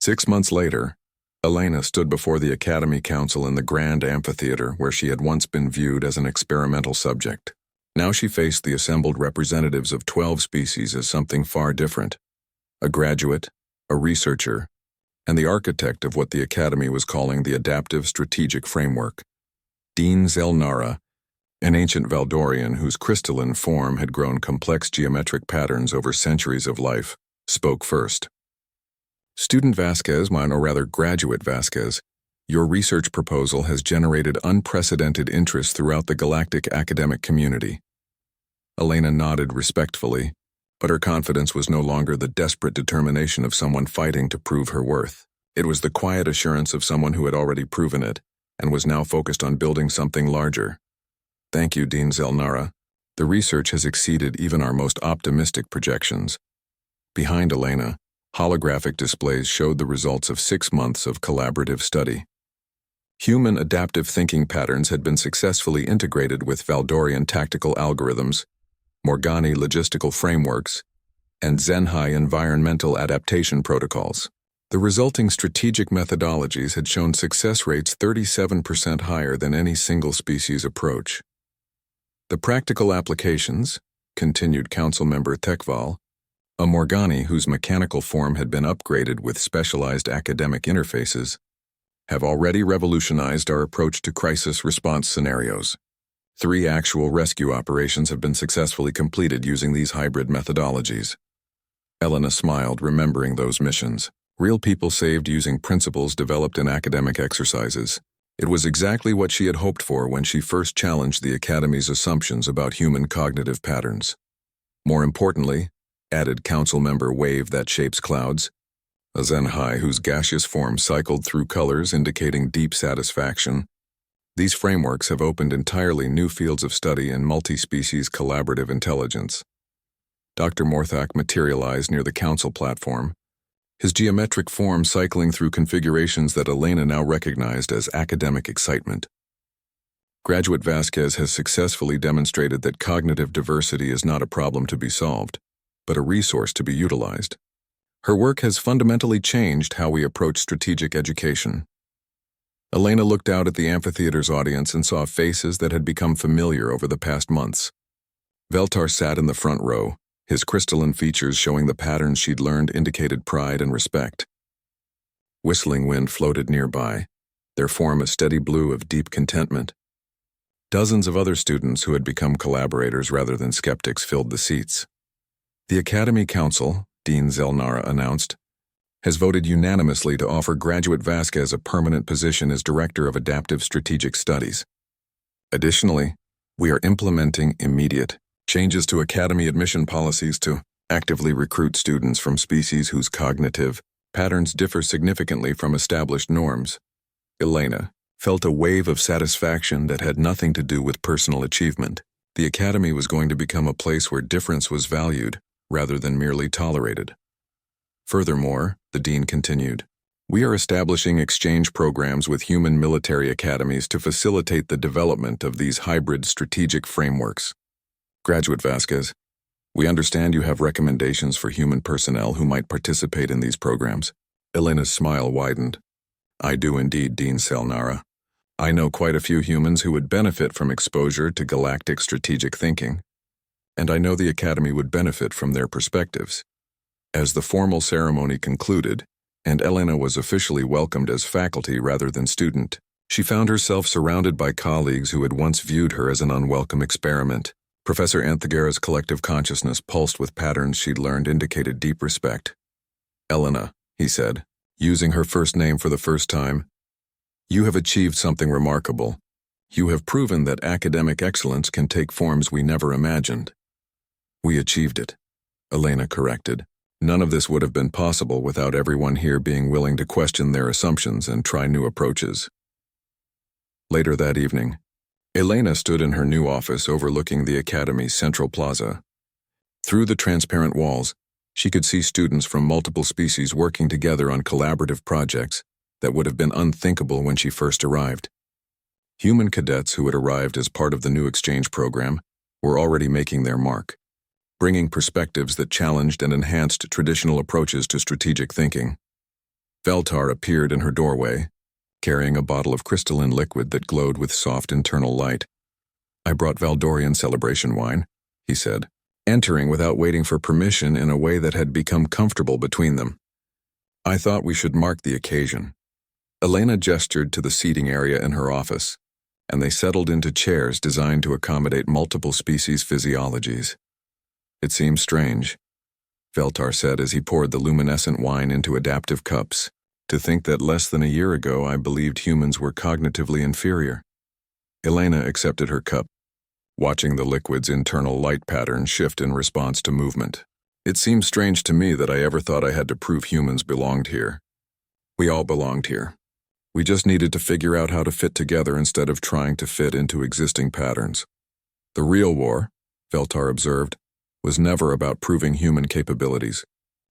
6 months later, Elena stood before the Academy Council in the grand amphitheater where she had once been viewed as an experimental subject. Now she faced the assembled representatives of 12 species as something far different: a graduate, a researcher, and the architect of what the Academy was calling the Adaptive Strategic Framework. Dean Zelnara, an ancient Valdorian whose crystalline form had grown complex geometric patterns over centuries of life, spoke first. "Student Vasquez, or rather Graduate Vasquez, your research proposal has generated unprecedented interest throughout the galactic academic community." Elena nodded respectfully, but her confidence was no longer the desperate determination of someone fighting to prove her worth. It was the quiet assurance of someone who had already proven it and was now focused on building something larger. "Thank you, Dean Zelnara. The research has exceeded even our most optimistic projections." Behind Elena, holographic displays showed the results of 6 months of collaborative study. Human adaptive thinking patterns had been successfully integrated with Valdorian tactical algorithms, Morgani logistical frameworks, and Zenhai environmental adaptation protocols. The resulting strategic methodologies had shown success rates 37% higher than any single species approach. "The practical applications," continued Councilmember Tekval, "a Morgani whose mechanical form had been upgraded with specialized academic interfaces, have already revolutionized our approach to crisis response scenarios. 3 actual rescue operations have been successfully completed using these hybrid methodologies." Elena smiled, remembering those missions. Real people saved using principles developed in academic exercises. It was exactly what she had hoped for when she first challenged the Academy's assumptions about human cognitive patterns. More importantly, added Councilmember Wave that shapes clouds, a Zenhai whose gaseous form cycled through colors indicating deep satisfaction. These frameworks have opened entirely new fields of study in multi-species collaborative intelligence. Dr. Morthak materialized near the council platform, his geometric form cycling through configurations that Elena now recognized as academic excitement. "Graduate Vasquez has successfully demonstrated that cognitive diversity is not a problem to be solved, but a resource to be utilized. Her work has fundamentally changed how we approach strategic education." Elena looked out at the amphitheater's audience and saw faces that had become familiar over the past months. Veltar sat in the front row, his crystalline features showing the patterns she'd learned indicated pride and respect. Whistling Wind floated nearby, their form a steady blue of deep contentment. Dozens of other students who had become collaborators rather than skeptics filled the seats. "The Academy Council," Dean Zelnara announced, "has voted unanimously to offer Graduate Vasquez a permanent position as Director of Adaptive Strategic Studies. Additionally, we are implementing immediate changes to Academy admission policies to actively recruit students from species whose cognitive patterns differ significantly from established norms." Elena felt a wave of satisfaction that had nothing to do with personal achievement. The Academy was going to become a place where difference was valued, rather than merely tolerated. "Furthermore," the dean continued, "we are establishing exchange programs with human military academies to facilitate the development of these hybrid strategic frameworks. Graduate Vasquez, we understand you have recommendations for human personnel who might participate in these programs." Elena's smile widened. "I do indeed, Dean Zelnara. I know quite a few humans who would benefit from exposure to galactic strategic thinking, and I know the Academy would benefit from their perspectives." As the formal ceremony concluded, and Elena was officially welcomed as faculty rather than student, she found herself surrounded by colleagues who had once viewed her as an unwelcome experiment. Professor Anthagara's collective consciousness pulsed with patterns she'd learned indicated deep respect. "Elena," he said, using her first name for the first time, "you have achieved something remarkable. You have proven that academic excellence can take forms we never imagined." "We achieved it," Elena corrected. "None of this would have been possible without everyone here being willing to question their assumptions and try new approaches." Later that evening, Elena stood in her new office overlooking the Academy's central plaza. Through the transparent walls, she could see students from multiple species working together on collaborative projects that would have been unthinkable when she first arrived. Human cadets who had arrived as part of the new exchange program were already making their mark, bringing perspectives that challenged and enhanced traditional approaches to strategic thinking. Veltar appeared in her doorway, carrying a bottle of crystalline liquid that glowed with soft internal light. "I brought Valdorian celebration wine," he said, entering without waiting for permission in a way that had become comfortable between them. "I thought we should mark the occasion." Elena gestured to the seating area in her office, and they settled into chairs designed to accommodate multiple species physiologies. "It seems strange," Veltar said as he poured the luminescent wine into adaptive cups, "to think that less than a year ago I believed humans were cognitively inferior." Elena accepted her cup, watching the liquid's internal light pattern shift in response to movement. "It seems strange to me that I ever thought I had to prove humans belonged here. We all belonged here. We just needed to figure out how to fit together instead of trying to fit into existing patterns. The real war," Veltar observed, "was never about proving human capabilities.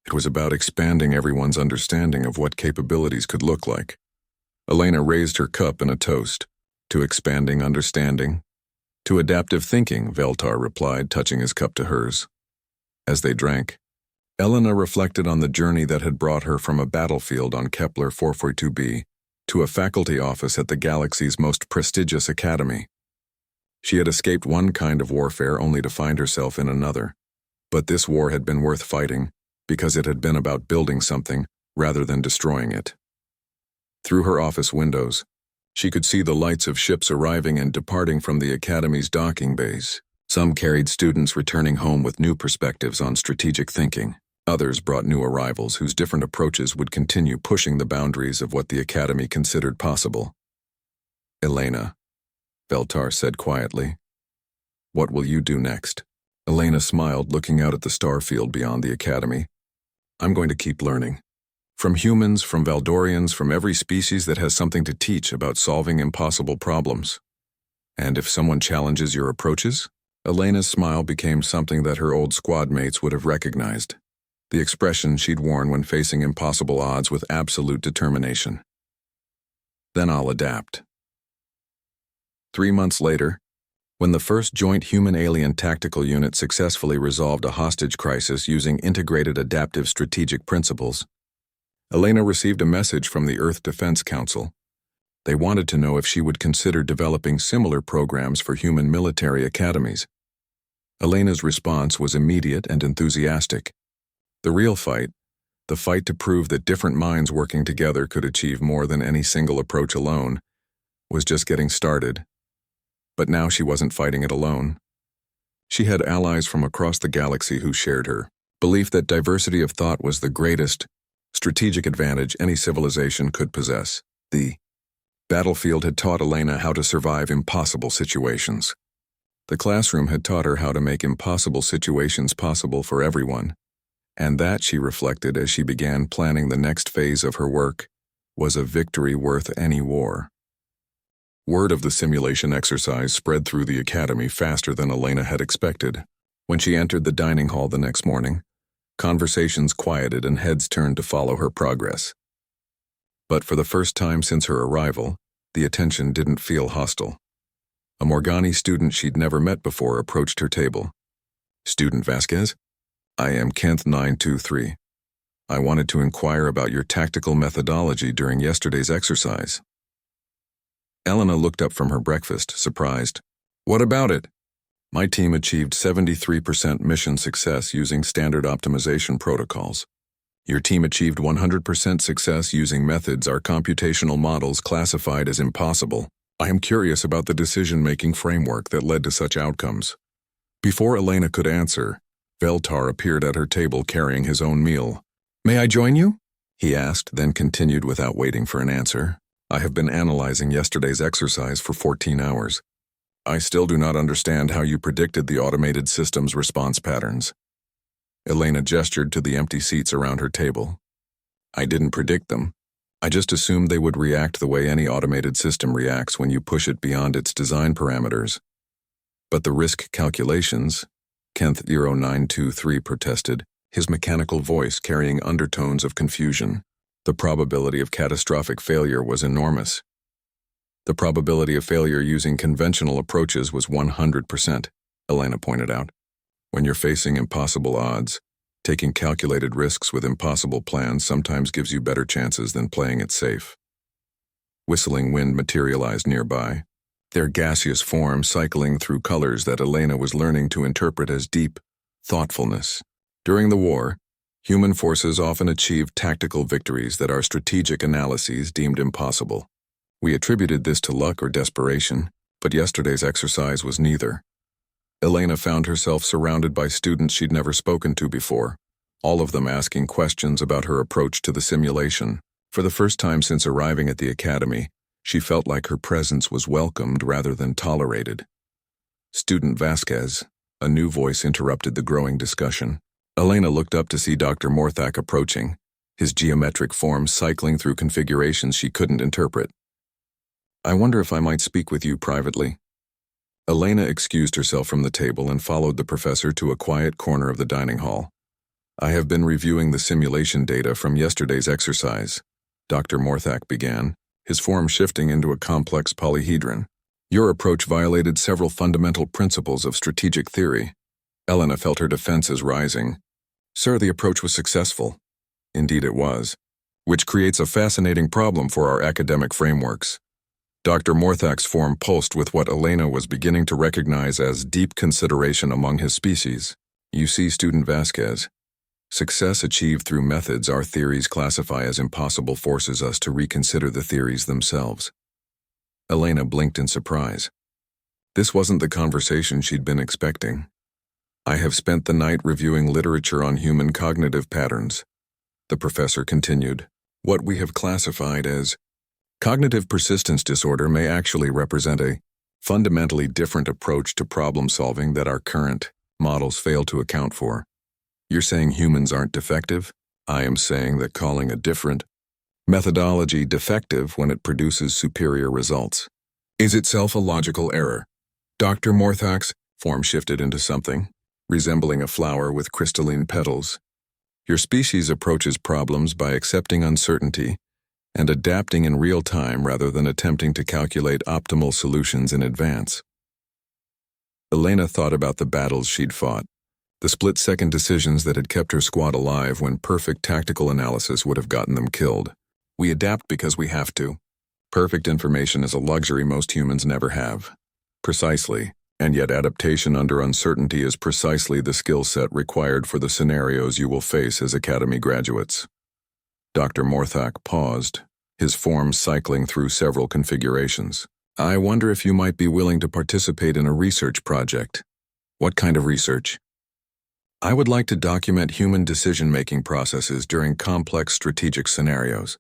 It was about expanding everyone's understanding of what capabilities could look like." Elena raised her cup in a toast. "To expanding understanding." "To adaptive thinking," Veltar replied, touching his cup to hers. As they drank, Elena reflected on the journey that had brought her from a battlefield on Kepler 442b to a faculty office at the galaxy's most prestigious academy. She had escaped one kind of warfare only to find herself in another, but this war had been worth fighting because it had been about building something rather than destroying it. Through her office windows, she could see the lights of ships arriving and departing from the academy's docking bays. Some carried students returning home with new perspectives on strategic thinking. Others brought new arrivals whose different approaches would continue pushing the boundaries of what the academy considered possible. "Elena," Veltar said quietly, "what will you do next?" Elena smiled, looking out at the starfield beyond the academy. "I'm going to keep learning. From humans, from Valdorians, from every species that has something to teach about solving impossible problems. And if someone challenges your approaches?" Elena's smile became something that her old squad mates would have recognized, the expression she'd worn when facing impossible odds with absolute determination. "Then I'll adapt." 3 months later, when the first Joint Human-Alien Tactical Unit successfully resolved a hostage crisis using integrated adaptive strategic principles, Elena received a message from the Earth Defense Council. They wanted to know if she would consider developing similar programs for human military academies. Elena's response was immediate and enthusiastic. The real fight, the fight to prove that different minds working together could achieve more than any single approach alone, was just getting started. But now she wasn't fighting it alone. She had allies from across the galaxy who shared her belief that diversity of thought was the greatest strategic advantage any civilization could possess. The battlefield had taught Elena how to survive impossible situations. The classroom had taught her how to make impossible situations possible for everyone, and that, she reflected as she began planning the next phase of her work, was a victory worth any war. Word of the simulation exercise spread through the academy faster than Elena had expected. When she entered the dining hall the next morning, conversations quieted and heads turned to follow her progress. But for the first time since her arrival, the attention didn't feel hostile. A Morgani student she'd never met before approached her table. "Student Vasquez? I am Kent 923. I wanted to inquire about your tactical methodology during yesterday's exercise." Elena looked up from her breakfast, surprised. "What about it?" "My team achieved 73% mission success using standard optimization protocols. Your team achieved 100% success using methods our computational models classified as impossible. I am curious about the decision-making framework that led to such outcomes." Before Elena could answer, Veltar appeared at her table carrying his own meal. "May I join you?" he asked, then continued without waiting for an answer. "I have been analyzing yesterday's exercise for 14 hours. I still do not understand how you predicted the automated system's response patterns." Elena gestured to the empty seats around her table. "I didn't predict them. I just assumed they would react the way any automated system reacts when you push it beyond its design parameters. But the risk calculations," Kent 0923 protested, his mechanical voice carrying undertones of confusion. "The probability of catastrophic failure was enormous. The probability of failure using conventional approaches was 100%, Elena pointed out. When you're facing impossible odds, Taking calculated risks with impossible plans sometimes gives you better chances than playing it safe. Whistling wind materialized nearby, their gaseous form cycling through colors that Elena was learning to interpret as deep thoughtfulness. During the war, human forces often achieved tactical victories that our strategic analyses deemed impossible. We attributed this to luck or desperation, but yesterday's exercise was neither. Elena found herself surrounded by students she'd never spoken to before, all of them asking questions about her approach to the simulation. For the first time since arriving at the academy, she felt like her presence was welcomed rather than tolerated. "Student Vasquez," a new voice interrupted the growing discussion. Elena looked up to see Dr. Morthak approaching, his geometric form cycling through configurations she couldn't interpret. "I wonder if I might speak with you privately." Elena excused herself from the table and followed the professor to a quiet corner of the dining hall. "I have been reviewing the simulation data from yesterday's exercise," Dr. Morthak began, his form shifting into a complex polyhedron. "Your approach violated several fundamental principles of strategic theory." Elena felt her defenses rising. "Sir, the approach was successful." "Indeed it was. Which creates a fascinating problem for our academic frameworks." Dr. Morthak's form pulsed with what Elena was beginning to recognize as deep consideration among his species. "You see, Student Vasquez, success achieved through methods our theories classify as impossible forces us to reconsider the theories themselves." Elena blinked in surprise. This wasn't the conversation she'd been expecting. "I have spent the night reviewing literature on human cognitive patterns," the professor continued. "What we have classified as cognitive persistence disorder may actually represent a fundamentally different approach to problem solving that our current models fail to account for." "You're saying humans aren't defective?" "I am saying that calling a different methodology defective when it produces superior results is itself a logical error." Dr. Morthak's form shifted into something resembling a flower with crystalline petals. "Your species approaches problems by accepting uncertainty and adapting in real time rather than attempting to calculate optimal solutions in advance." Elena thought about the battles she'd fought, the split-second decisions that had kept her squad alive when perfect tactical analysis would have gotten them killed. "We adapt because we have to. Perfect information is a luxury most humans never have." "Precisely, and yet adaptation under uncertainty is precisely the skill set required for the scenarios you will face as academy graduates." Dr. Morthak paused, his form cycling through several configurations. "I wonder if you might be willing to participate in a research project." "What kind of research?" "I would like to document human decision-making processes during complex strategic scenarios.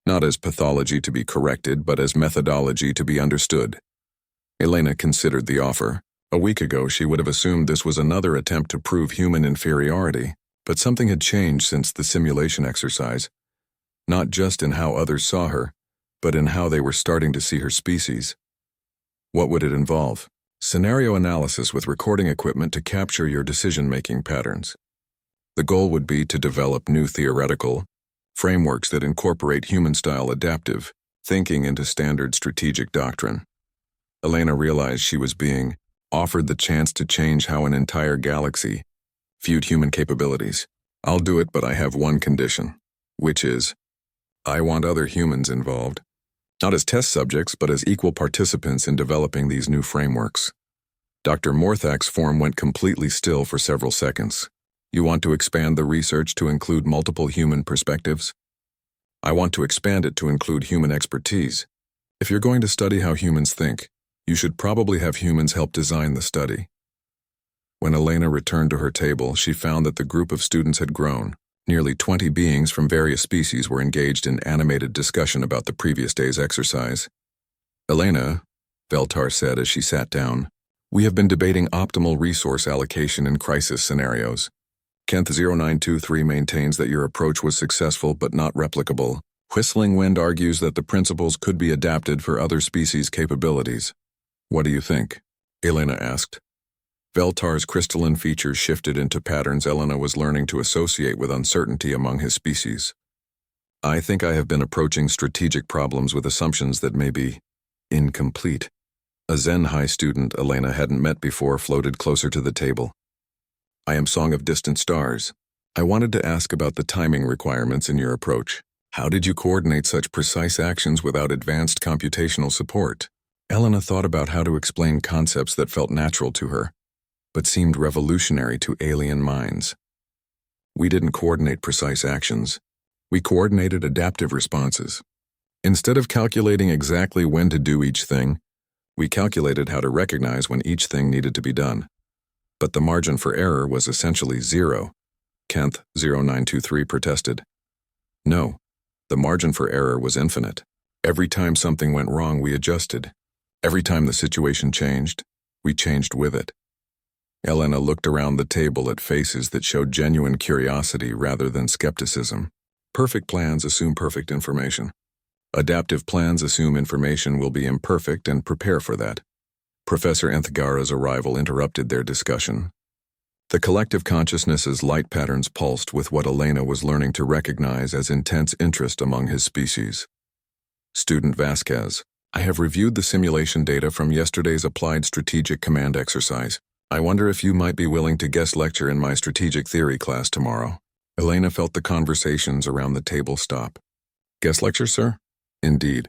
Not as pathology to be corrected, but as methodology to be understood." Elena considered the offer. A week ago, she would have assumed this was another attempt to prove human inferiority, but something had changed since the simulation exercise, not just in how others saw her, but in how they were starting to see her species. What would it involve? Scenario analysis with recording equipment to capture your decision-making patterns. The goal would be to develop new theoretical frameworks that incorporate human-style adaptive thinking into standard strategic doctrine. Elena realized she was being offered the chance to change how an entire galaxy viewed human capabilities. "I'll do it, but I have one condition, which is, I want other humans involved. Not as test subjects, but as equal participants in developing these new frameworks." Dr. Morthak's form went completely still for several seconds. "You want to expand the research to include multiple human perspectives?" "I want to expand it to include human expertise. If you're going to study how humans think, you should probably have humans help design the study." When Elena returned to her table, she found that the group of students had grown. Nearly 20 beings from various species were engaged in animated discussion about the previous day's exercise. "Elena," Veltar said as she sat down, "we have been debating optimal resource allocation in crisis scenarios. Kent 0923 maintains that your approach was successful but not replicable. Whistling Wind argues that the principles could be adapted for other species' capabilities. What do you think?" Elena asked. Veltar's crystalline features shifted into patterns Elena was learning to associate with uncertainty among his species. "I think I have been approaching strategic problems with assumptions that may be incomplete." A Zen High student Elena hadn't met before floated closer to the table. "I am Song of Distant Stars. I wanted to ask about the timing requirements in your approach. How did you coordinate such precise actions without advanced computational support? Elena thought about how to explain concepts that felt natural to her, but seemed revolutionary to alien minds. We didn't coordinate precise actions. We coordinated adaptive responses. Instead of calculating exactly when to do each thing, we calculated how to recognize when each thing needed to be done. But the margin for error was essentially zero. Kent 0923 protested. No, the margin for error was infinite. Every time something went wrong, we adjusted. Every time the situation changed, we changed with it. Elena looked around the table at faces that showed genuine curiosity rather than skepticism. Perfect plans assume perfect information. Adaptive plans assume information will be imperfect and prepare for that. Professor Enthgara's arrival interrupted their discussion. The collective consciousness's light patterns pulsed with what Elena was learning to recognize as intense interest among his species. Student Vasquez, I have reviewed the simulation data from yesterday's Applied Strategic Command exercise. I wonder if you might be willing to guest lecture in my strategic theory class tomorrow. Elena felt the conversations around the table stop. Guest lecture, sir? Indeed.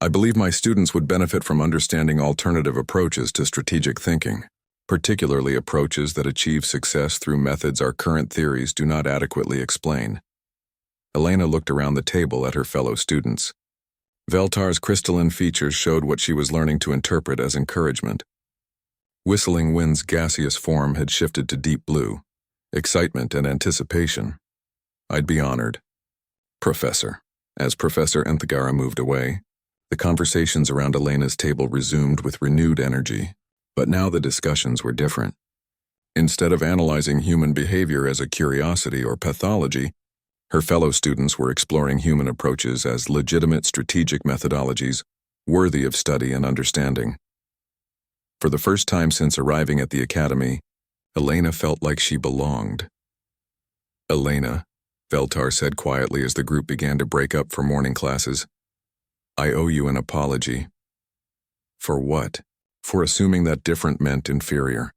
I believe my students would benefit from understanding alternative approaches to strategic thinking, particularly approaches that achieve success through methods our current theories do not adequately explain. Elena looked around the table at her fellow students. Veltar's crystalline features showed what she was learning to interpret as encouragement. Whistling Wind's gaseous form had shifted to deep blue, excitement and anticipation. I'd be honored. Professor. As Professor Enthgara moved away, the conversations around Elena's table resumed with renewed energy. But now the discussions were different. Instead of analyzing human behavior as a curiosity or pathology, her fellow students were exploring human approaches as legitimate strategic methodologies worthy of study and understanding. For the first time since arriving at the academy, Elena felt like she belonged. Elena, Veltar said quietly as the group began to break up for morning classes, I owe you an apology. For what? For assuming that different meant inferior.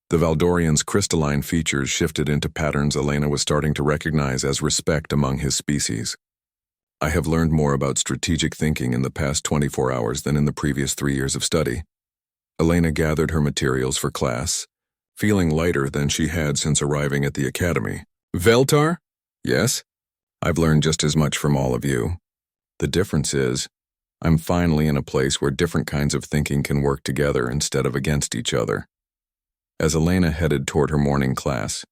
The Valdorian's crystalline features shifted into patterns Elena was starting to recognize as respect among his species. I have learned more about strategic thinking in the past 24 hours than in the previous 3 years of study. Elena gathered her materials for class, feeling lighter than she had since arriving at the academy. Veltar? Yes? I've learned just as much from all of you. The difference is, I'm finally in a place where different kinds of thinking can work together instead of against each other. As Elena headed toward her morning class,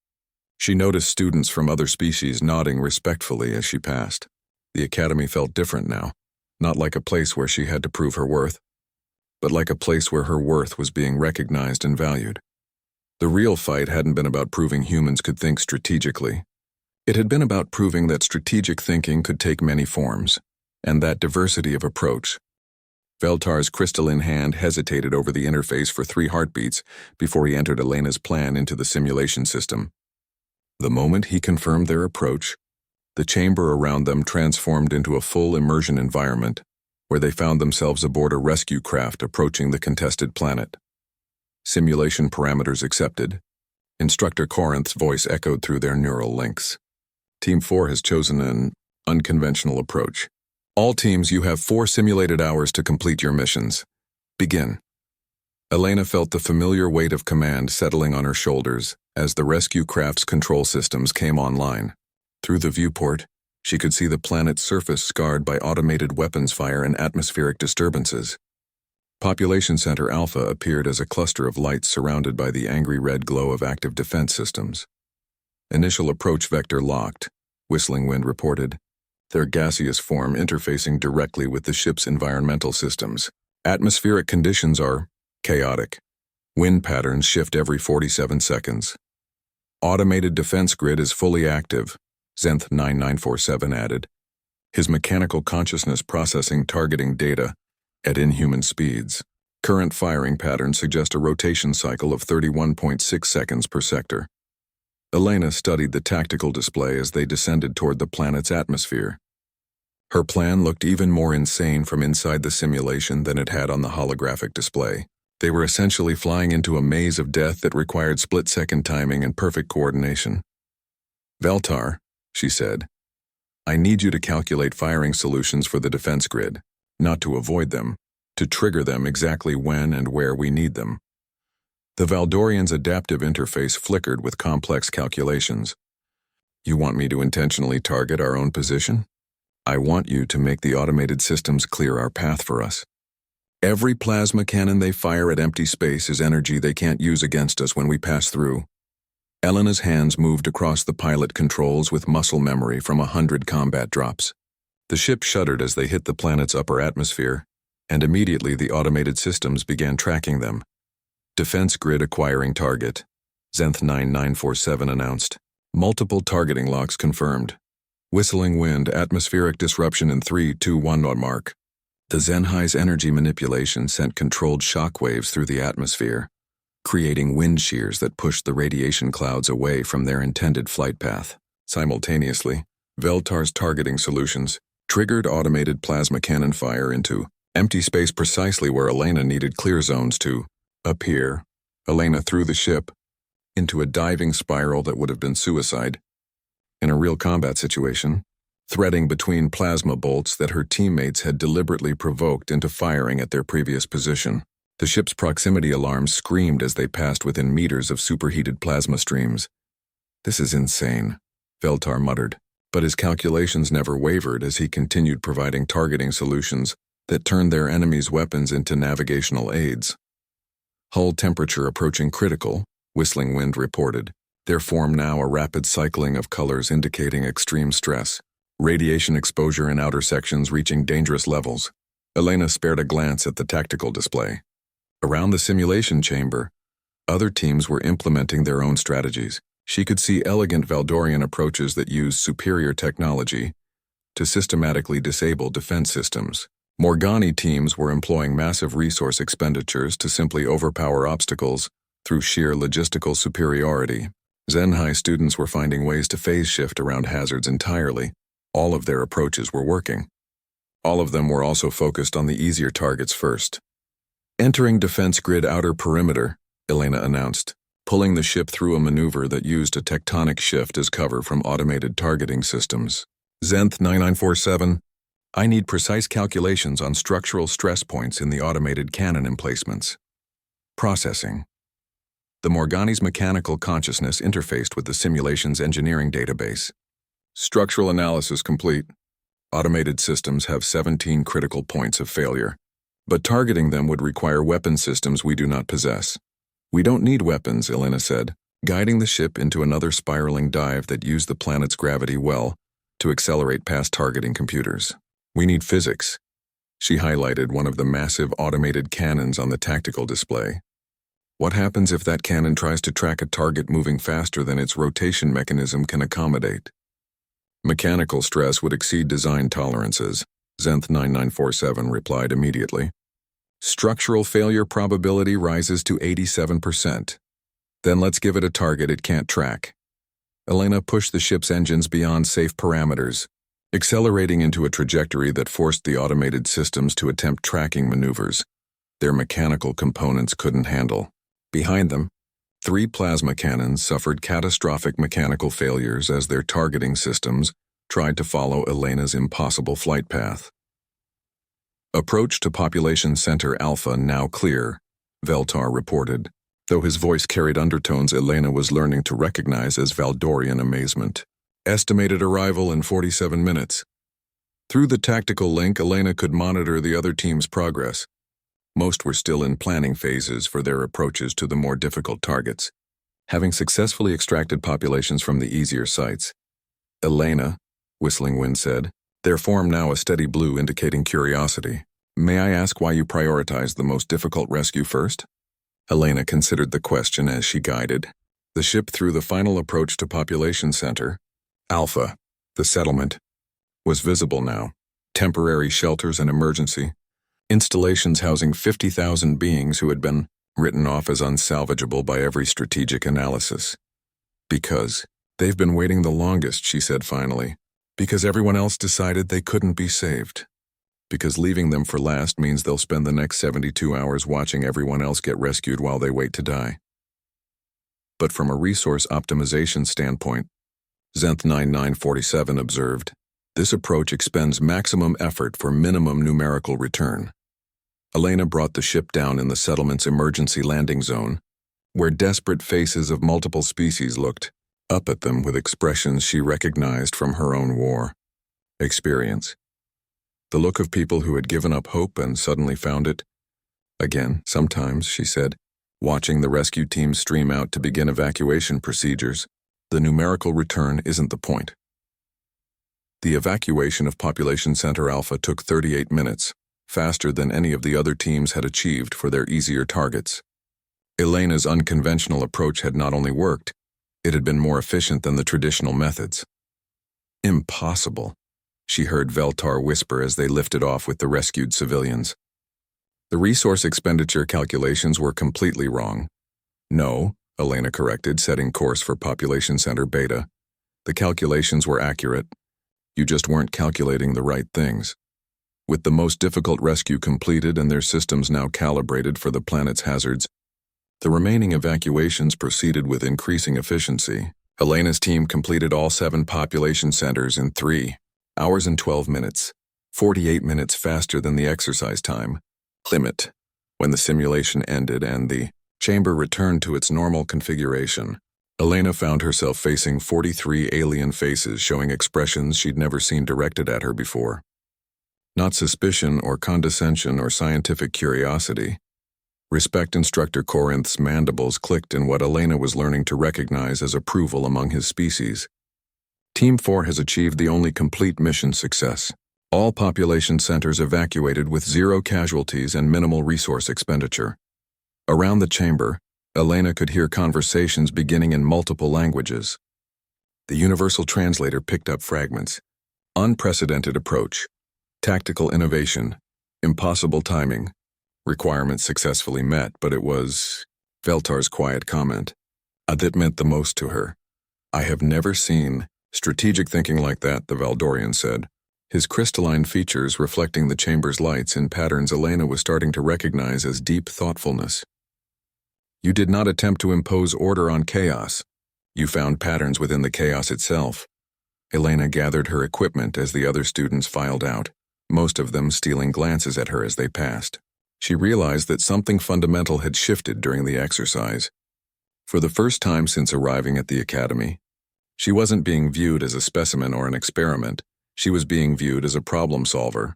she noticed students from other species nodding respectfully as she passed. The academy felt different now, not like a place where she had to prove her worth, but like a place where her worth was being recognized and valued. The real fight hadn't been about proving humans could think strategically. It had been about proving that strategic thinking could take many forms, and that diversity of approach. Veltar's crystalline hand hesitated over the interface for 3 heartbeats before he entered Elena's plan into the simulation system. The moment he confirmed their approach, the chamber around them transformed into a full immersion environment, where they found themselves aboard a rescue craft approaching the contested planet. Simulation parameters accepted. Instructor Corinth's voice echoed through their neural links. Team 4 has chosen an unconventional approach. All teams, you have 4 simulated hours to complete your missions. Begin. Elena felt the familiar weight of command settling on her shoulders as the rescue craft's control systems came online. Through the viewport, she could see the planet's surface scarred by automated weapons fire and atmospheric disturbances. Population Center Alpha appeared as a cluster of lights surrounded by the angry red glow of active defense systems. Initial approach vector locked, Whistling Wind reported, their gaseous form interfacing directly with the ship's environmental systems. Atmospheric conditions are chaotic. Wind patterns shift every 47 seconds. Automated defense grid is fully active, Zenth 9947 added, his mechanical consciousness processing targeting data at inhuman speeds. Current firing patterns suggest a rotation cycle of 31.6 seconds per sector. Elena studied the tactical display as they descended toward the planet's atmosphere. Her plan looked even more insane from inside the simulation than it had on the holographic display. They were essentially flying into a maze of death that required split-second timing and perfect coordination. Veltar, she said, I need you to calculate firing solutions for the defense grid, not to avoid them, to trigger them exactly when and where we need them. The Valdorian's adaptive interface flickered with complex calculations. You want me to intentionally target our own position? I want you to make the automated systems clear our path for us. Every plasma cannon they fire at empty space is energy they can't use against us when we pass through. Elena's hands moved across the pilot controls with muscle memory from 100 combat drops. The ship shuddered as they hit the planet's upper atmosphere, and immediately the automated systems began tracking them. Defense grid acquiring target, Zenth 9947 announced. Multiple targeting locks confirmed. Whistling wind, atmospheric disruption in 321 mark. The Zenhai's energy manipulation sent controlled shock waves through the atmosphere, creating wind shears that pushed the radiation clouds away from their intended flight path. Simultaneously, Veltar's targeting solutions triggered automated plasma cannon fire into empty space precisely where Elena needed clear zones to appear. Elena threw the ship into a diving spiral that would have been suicide. In a real combat situation, threading between plasma bolts that her teammates had deliberately provoked into firing at their previous position. The ship's proximity alarms screamed as they passed within meters of superheated plasma streams. This is insane, Veltar muttered, but his calculations never wavered as he continued providing targeting solutions that turned their enemies' weapons into navigational aids. Hull temperature approaching critical, Whistling Wind reported. There formed now a rapid cycling of colors indicating extreme stress. Radiation exposure in outer sections reaching dangerous levels. Elena spared a glance at the tactical display. Around the simulation chamber, other teams were implementing their own strategies. She could see elegant Valdorian approaches that used superior technology to systematically disable defense systems. Morgani teams were employing massive resource expenditures to simply overpower obstacles through sheer logistical superiority. Zenhai students were finding ways to phase shift around hazards entirely. All of their approaches were working. All of them were also focused on the easier targets first. Entering defense grid outer perimeter, Elena announced, pulling the ship through a maneuver that used a tectonic shift as cover from automated targeting systems. Zenth 9947, I need precise calculations on structural stress points in the automated cannon emplacements. Processing. The Morgani's mechanical consciousness interfaced with the simulation's engineering database. Structural analysis complete. Automated systems have 17 critical points of failure, but targeting them would require weapon systems we do not possess. We don't need weapons, Elena said, guiding the ship into another spiraling dive that used the planet's gravity well to accelerate past targeting computers. We need physics. She highlighted one of the massive automated cannons on the tactical display. What happens if that cannon tries to track a target moving faster than its rotation mechanism can accommodate? Mechanical stress would exceed design tolerances, Zenth 9947 replied immediately. Structural failure probability rises to 87%. Then let's give it a target it can't track. Elena pushed the ship's engines beyond safe parameters, accelerating into a trajectory that forced the automated systems to attempt tracking maneuvers their mechanical components couldn't handle. Behind them, 3 plasma cannons suffered catastrophic mechanical failures as their targeting systems tried to follow Elena's impossible flight path. Approach to Population Center Alpha now clear, Veltar reported, though his voice carried undertones Elena was learning to recognize as Valdorian amazement. Estimated arrival in 47 minutes. Through the tactical link, Elena could monitor the other team's progress. Most were still in planning phases for their approaches to the more difficult targets, having successfully extracted populations from the easier sites. Elena, Whistling Wind said, their form now a steady blue indicating curiosity. May I ask why you prioritized the most difficult rescue first? Elena considered the question as she guided the ship through the final approach to Population Center. Alpha, the settlement, was visible now. Temporary shelters and emergency installations housing 50,000 beings who had been written off as unsalvageable by every strategic analysis. Because they've been waiting the longest, she said finally. Because everyone else decided they couldn't be saved. Because leaving them for last means they'll spend the next 72 hours watching everyone else get rescued while they wait to die. But from a resource optimization standpoint, Zenth 9947 observed. This approach expends maximum effort for minimum numerical return. Elena brought the ship down in the settlement's emergency landing zone, where desperate faces of multiple species looked up at them with expressions she recognized from her own war experience. The look of people who had given up hope and suddenly found it again. Sometimes, she said, watching the rescue team stream out to begin evacuation procedures, the numerical return isn't the point. The evacuation of Population Center Alpha took 38 minutes, faster than any of the other teams had achieved for their easier targets. Elena's unconventional approach had not only worked, it had been more efficient than the traditional methods. Impossible, she heard Veltar whisper as they lifted off with the rescued civilians. The resource expenditure calculations were completely wrong. No, Elena corrected, setting course for Population Center Beta. The calculations were accurate. You just weren't calculating the right things. With the most difficult rescue completed and their systems now calibrated for the planet's hazards, the remaining evacuations proceeded with increasing efficiency. Elena's team completed all 7 population centers in 3 hours and 12 minutes, 48 minutes faster than the exercise time limit. When the simulation ended and the chamber returned to its normal configuration, Elena found herself facing 43 alien faces showing expressions she'd never seen directed at her before. Not suspicion or condescension or scientific curiosity. Respect Instructor Corinth's mandibles clicked in what Elena was learning to recognize as approval among his species. Team 4 has achieved the only complete mission success. All population centers evacuated with 0 casualties and minimal resource expenditure. Around the chamber, Elena could hear conversations beginning in multiple languages. The universal translator picked up fragments. Unprecedented approach. Tactical innovation. Impossible timing. Requirements successfully met, but it was Veltar's quiet comment. That meant the most to her. I have never seen strategic thinking like that, the Valdorian said, his crystalline features reflecting the chamber's lights in patterns Elena was starting to recognize as deep thoughtfulness. You did not attempt to impose order on chaos. You found patterns within the chaos itself. Elena gathered her equipment as the other students filed out, most of them stealing glances at her as they passed. She realized that something fundamental had shifted during the exercise. For the first time since arriving at the academy, she wasn't being viewed as a specimen or an experiment. She was being viewed as a problem solver.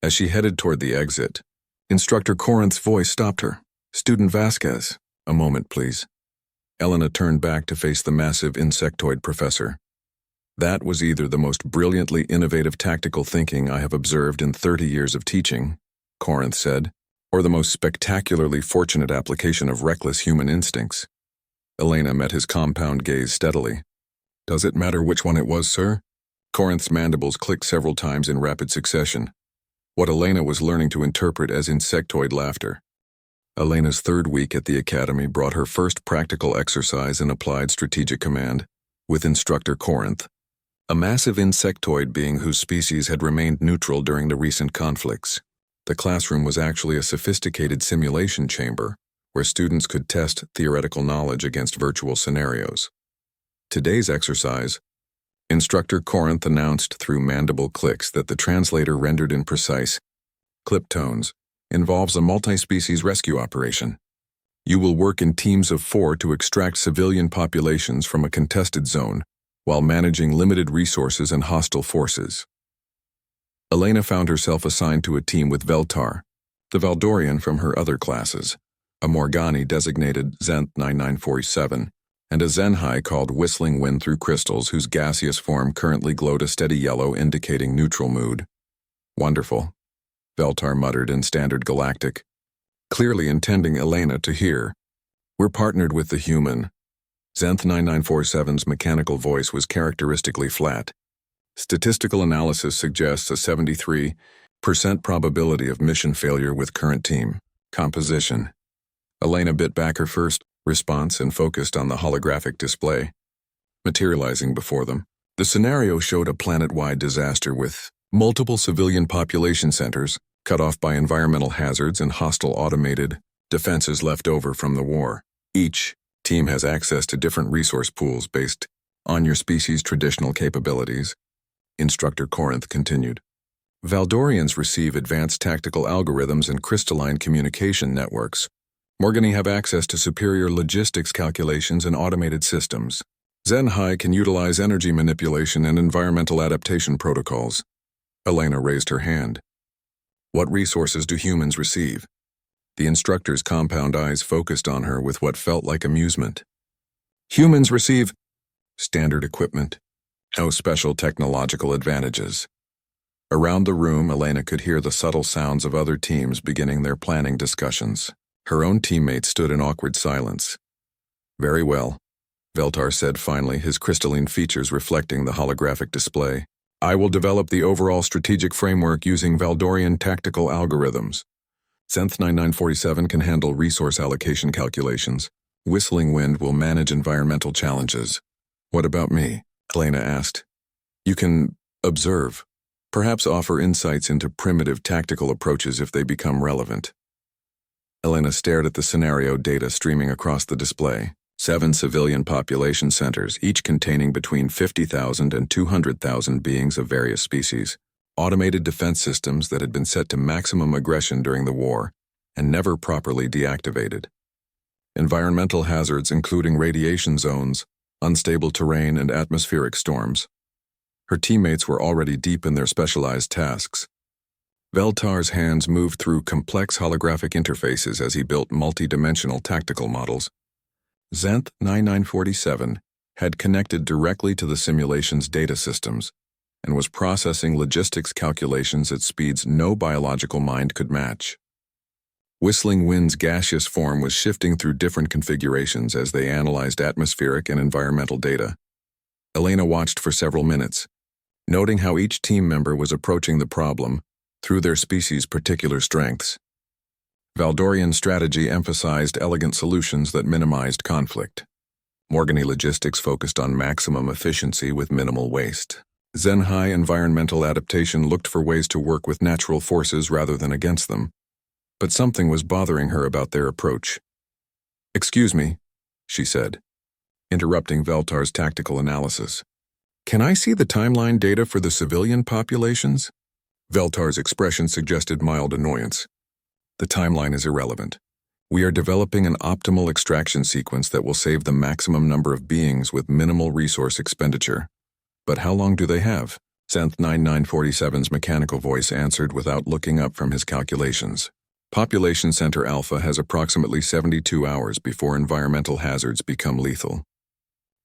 As she headed toward the exit, Instructor Corinth's voice stopped her. Student Vasquez, a moment, please. Elena turned back to face the massive insectoid professor. That was either the most brilliantly innovative tactical thinking I have observed in 30 years of teaching, Corinth said, or the most spectacularly fortunate application of reckless human instincts. Elena met his compound gaze steadily. Does it matter which one it was, sir? Corinth's mandibles clicked several times in rapid succession, what Elena was learning to interpret as insectoid laughter. Elena's 3rd week at the academy brought her first practical exercise in applied strategic command, with Instructor Corinth, a massive insectoid being whose species had remained neutral during the recent conflicts. The classroom was actually a sophisticated simulation chamber, where students could test theoretical knowledge against virtual scenarios. Today's exercise, Instructor Corinth announced through mandible clicks that the translator rendered in precise clip tones, involves a multi-species rescue operation. You will work in teams of 4 to extract civilian populations from a contested zone while managing limited resources and hostile forces. Elena found herself assigned to a team with Veltar, the Valdorian from her other classes, a Morgani designated Zenth 9947, and a Zenhai called Whistling Wind Through Crystals whose gaseous form currently glowed a steady yellow indicating neutral mood. Wonderful, Veltar muttered in Standard Galactic, clearly intending Elena to hear. We're partnered with the human. Zenth 9947's mechanical voice was characteristically flat. Statistical analysis suggests a 73% probability of mission failure with current team composition. Elena bit back her first response and focused on the holographic display. Materializing before them, the scenario showed a planet-wide disaster with multiple civilian population centers cut off by environmental hazards and hostile automated defenses left over from the war. Each team has access to different resource pools based On your species' traditional capabilities, Instructor Corinth continued. Valdorians receive advanced tactical algorithms and crystalline communication networks. Morgani have access to superior logistics calculations and automated systems. Zenhai can utilize energy manipulation and environmental adaptation protocols. Elena raised her hand. What resources do humans receive? The instructor's compound eyes focused on her with what felt like amusement. Humans receive standard equipment, no special technological advantages. Around the room, Elena could hear the subtle sounds of other teams beginning their planning discussions. Her own teammate stood in awkward silence. Very well, Veltar said finally, his crystalline features reflecting the holographic display. I will develop the overall strategic framework using Valdorian tactical algorithms. Zenth 9947 can handle resource allocation calculations. Whistling Wind will manage environmental challenges. What about me? Elena asked. You can observe, perhaps offer insights into primitive tactical approaches if they become relevant. Elena stared at the scenario data streaming across the display. 7 civilian population centers, each containing between 50,000 and 200,000 beings of various species. Automated defense systems that had been set to maximum aggression during the war and never properly deactivated. Environmental hazards including radiation zones, unstable terrain, and atmospheric storms. Her teammates were already deep in their specialized tasks. Veltar's hands moved through complex holographic interfaces as he built multi-dimensional tactical models. Zenth 9947 had connected directly to the simulation's data systems and was processing logistics calculations at speeds no biological mind could match. Whistling Wind's gaseous form was shifting through different configurations as they analyzed atmospheric and environmental data. Elena watched for several minutes, noting how each team member was approaching the problem through their species' particular strengths. Valdorian strategy emphasized elegant solutions that minimized conflict. Morgani logistics focused on maximum efficiency with minimal waste. Zenhai environmental adaptation looked for ways to work with natural forces rather than against them. But something was bothering her about their approach. Excuse me, she said, interrupting Veltar's tactical analysis. Can I see the timeline data for the civilian populations? Veltar's expression suggested mild annoyance. The timeline is irrelevant. We are developing an optimal extraction sequence that will save the maximum number of beings with minimal resource expenditure. But how long do they have? Zenth 9947's mechanical voice answered without looking up from his calculations. Population Center Alpha has approximately 72 hours before environmental hazards become lethal.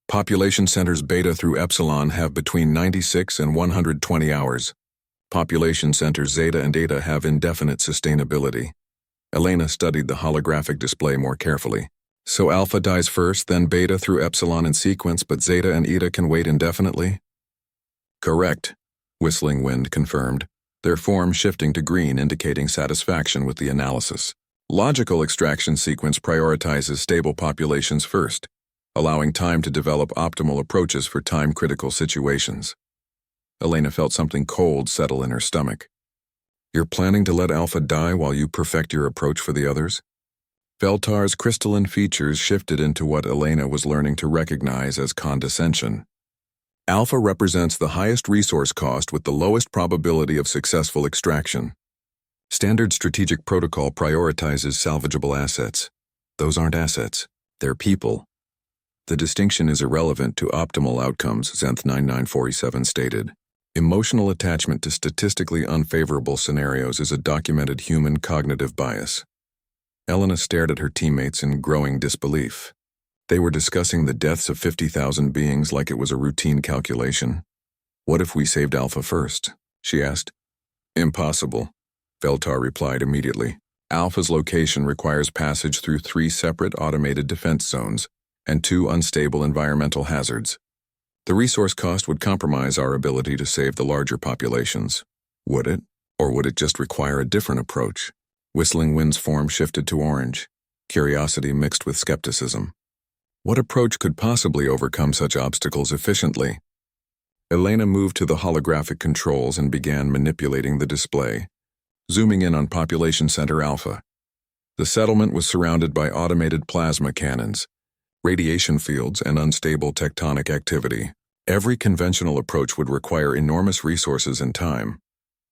Population Centers Beta through Epsilon have between 96 and 120 hours. Population Centers Zeta and Eta have indefinite sustainability. Elena studied the holographic display more carefully. So Alpha dies first, then Beta through Epsilon in sequence, but Zeta and Eta can wait indefinitely? Correct, Whistling Wind confirmed, their form shifting to green indicating satisfaction with the analysis. Logical extraction sequence prioritizes stable populations first, allowing time to develop optimal approaches for time-critical situations. Elena felt something cold settle in her stomach. You're planning to let Alpha die while you perfect your approach for the others? Veltar's crystalline features shifted into what Elena was learning to recognize as condescension. Alpha represents the highest resource cost with the lowest probability of successful extraction. Standard strategic protocol prioritizes salvageable assets. Those aren't assets, they're people. The distinction is irrelevant to optimal outcomes, Zenth 9947 stated. Emotional attachment to statistically unfavorable scenarios is a documented human cognitive bias. Elena stared at her teammates in growing disbelief. They were discussing the deaths of 50,000 beings like it was a routine calculation. What if we saved Alpha first? She asked. Impossible, Veltar replied immediately. Alpha's location requires passage through 3 separate automated defense zones and 2 unstable environmental hazards. The resource cost would compromise our ability to save the larger populations. Would it? Or would it just require a different approach? Whistling Wind's form shifted to orange, curiosity mixed with skepticism. What approach could possibly overcome such obstacles efficiently? Elena moved to the holographic controls and began manipulating the display, zooming in on Population Center Alpha. The settlement was surrounded by automated plasma cannons, radiation fields, and unstable tectonic activity. Every conventional approach would require enormous resources and time,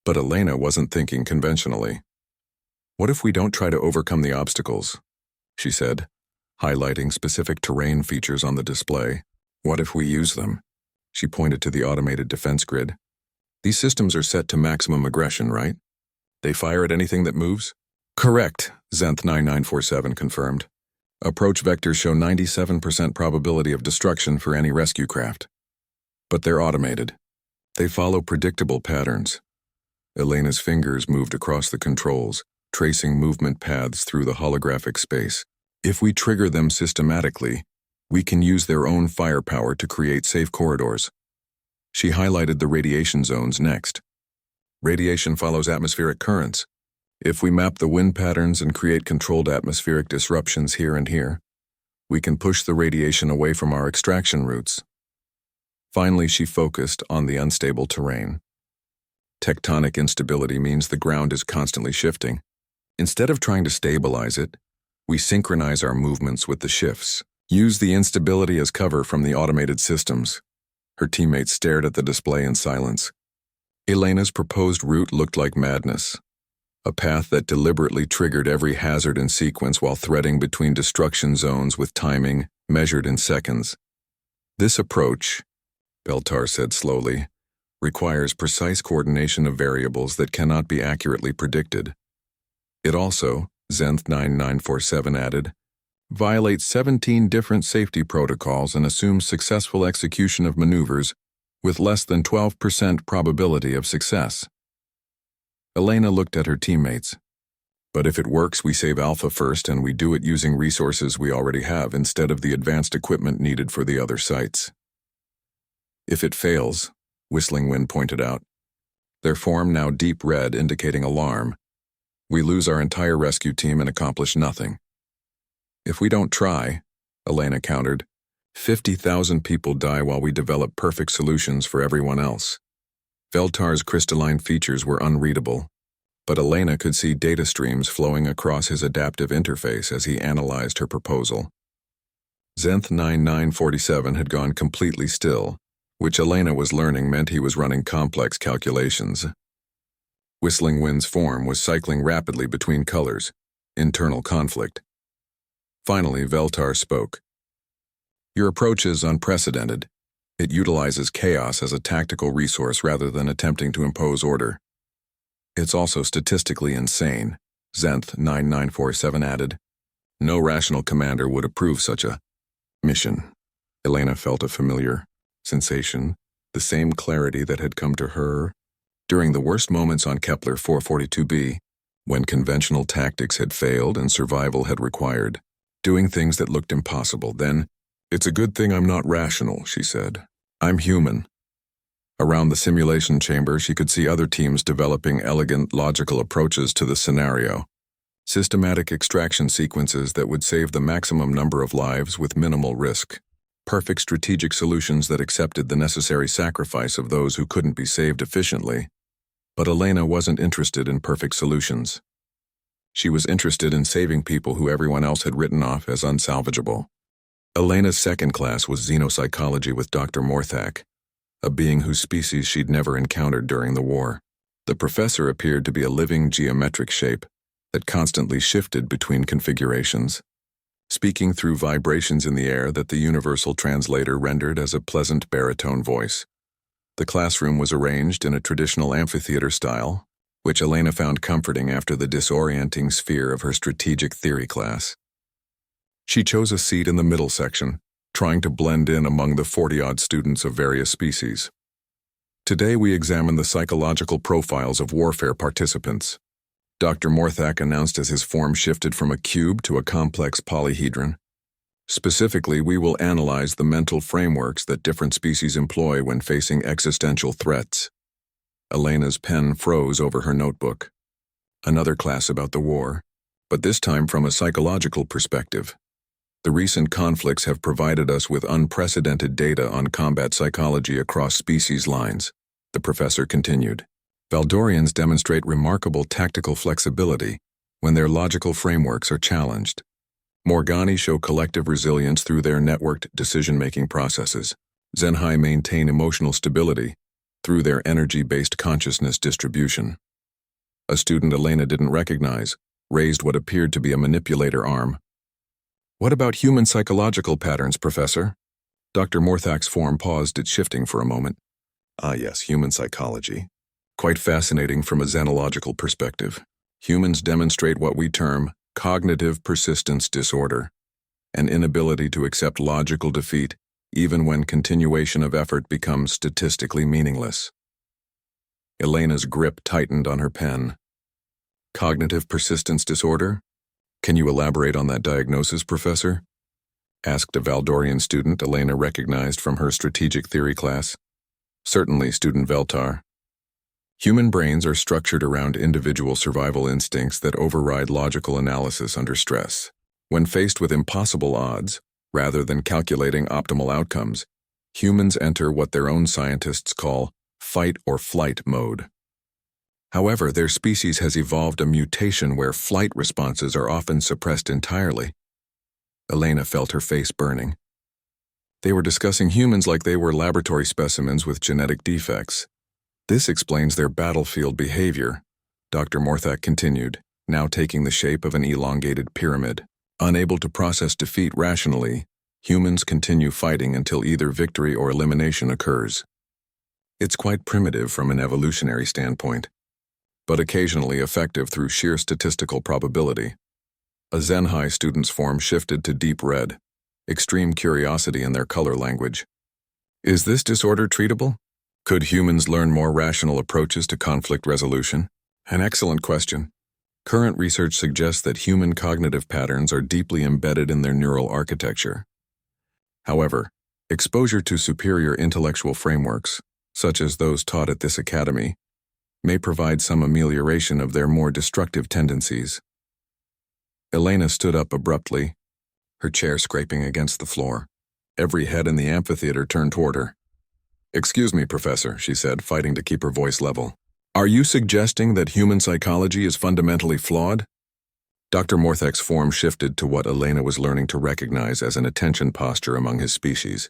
but Elena wasn't thinking conventionally. "What if we don't try to overcome the obstacles?" she said, highlighting specific terrain features on the display. "What if we use them?" She pointed to the automated defense grid. "These systems are set to maximum aggression, right? They fire at anything that moves?" "Correct," Zenth 9947 confirmed. "Approach vectors show 97% probability of destruction for any rescue craft. But they're automated. They follow predictable patterns." Elena's fingers moved across the controls, tracing movement paths through the holographic space. "If we trigger them systematically, we can use their own firepower to create safe corridors." She highlighted the radiation zones next. "Radiation follows atmospheric currents. If we map the wind patterns and create controlled atmospheric disruptions here and here, we can push the radiation away from our extraction routes." Finally, she focused on the unstable terrain. Tectonic instability means the ground is constantly shifting. Instead of trying to stabilize it, we synchronize our movements with the shifts. Use the instability as cover from the automated systems. Her teammates stared at the display in silence. Elena's proposed route looked like madness. A path that deliberately triggered every hazard in sequence while threading between destruction zones with timing measured in seconds. "This approach," Beltar said slowly, "requires precise coordination of variables that cannot be accurately predicted. It also," Zenth 9947 added, "violates 17 different safety protocols and assumes successful execution of maneuvers with less than 12% probability of success." Elena looked at her teammates. "But if it works, we save Alpha first, and we do it using resources we already have instead of the advanced equipment needed for the other sites." "If it fails," Whistling Wind pointed out, their form now deep red indicating alarm, "we lose our entire rescue team and accomplish nothing." "If we don't try," Elena countered, 50,000 people die while we develop perfect solutions for everyone else." Veltar's crystalline features were unreadable, but Elena could see data streams flowing across his adaptive interface as he analyzed her proposal. Zenth 9947 had gone completely still, which Elena was learning meant he was running complex calculations. Whistling Wind's form was cycling rapidly between colors, internal conflict. Finally, Veltar spoke. "Your approach is unprecedented. It utilizes chaos as a tactical resource rather than attempting to impose order. It's also statistically insane," Zenth 9947 added. "No rational commander would approve such a mission." Elena felt a familiar sensation, the same clarity that had come to her during the worst moments on Kepler 442b, when conventional tactics had failed and survival had required doing things that looked impossible. Then, "It's a good thing I'm not rational," she said. "I'm human." Around the simulation chamber, she could see other teams developing elegant, logical approaches to the scenario. Systematic extraction sequences that would save the maximum number of lives with minimal risk. Perfect strategic solutions that accepted the necessary sacrifice of those who couldn't be saved efficiently. But Elena wasn't interested in perfect solutions. She was interested in saving people who everyone else had written off as unsalvageable. Elena's second class was xenopsychology with Dr. Morthak, a being whose species she'd never encountered during the war. The professor appeared to be a living geometric shape that constantly shifted between configurations, speaking through vibrations in the air that the universal translator rendered as a pleasant baritone voice. The classroom was arranged in a traditional amphitheater style, which Elena found comforting after the disorienting sphere of her strategic theory class. She chose a seat in the middle section, trying to blend in among the 40-odd students of various species. "Today we examine the psychological profiles of warfare participants," Dr. Morthak announced as his form shifted from a cube to a complex polyhedron. "Specifically, we will analyze the mental frameworks that different species employ when facing existential threats." Elena's pen froze over her notebook. Another class about the war, but this time from a psychological perspective. "The recent conflicts have provided us with unprecedented data on combat psychology across species lines," the professor continued. "Valdorians demonstrate remarkable tactical flexibility when their logical frameworks are challenged. Morgani show collective resilience through their networked decision-making processes, Zenhai maintain emotional stability through their energy-based consciousness distribution. A student Elena didn't recognize raised what appeared to be a manipulator arm. What about human psychological patterns, Professor? Dr. Morthak's form paused its shifting for a moment. Ah yes, human psychology. Quite fascinating from a xenological perspective. Humans demonstrate what we term cognitive persistence disorder, an inability to accept logical defeat even when continuation of effort becomes statistically meaningless. Elena's grip tightened on her pen. Cognitive persistence disorder? Can you elaborate on that diagnosis, Professor? Asked a Valdorian student Elena recognized from her strategic theory class. Certainly, Student Veltar. Human brains are structured around individual survival instincts that override logical analysis under stress. When faced with impossible odds, rather than calculating optimal outcomes, humans enter what their own scientists call fight or flight mode. However, their species has evolved a mutation where flight responses are often suppressed entirely. Elena felt her face burning. They were discussing humans like they were laboratory specimens with genetic defects. This explains their battlefield behavior, Dr. Morthak continued, now taking the shape of an elongated pyramid. Unable to process defeat rationally, humans continue fighting until either victory or elimination occurs. It's quite primitive from an evolutionary standpoint, but occasionally effective through sheer statistical probability. A Zenhai student's form shifted to deep red, extreme curiosity in their color language. Is this disorder treatable? Could humans learn more rational approaches to conflict resolution? An excellent question. Current research suggests that human cognitive patterns are deeply embedded in their neural architecture. However, exposure to superior intellectual frameworks, such as those taught at this academy, may provide some amelioration of their more destructive tendencies. Elena stood up abruptly, her chair scraping against the floor. Every head in the amphitheater turned toward her. "Excuse me, Professor," she said, fighting to keep her voice level. "Are you suggesting that human psychology is fundamentally flawed?" Dr. Morthak's form shifted to what Elena was learning to recognize as an attention posture among his species.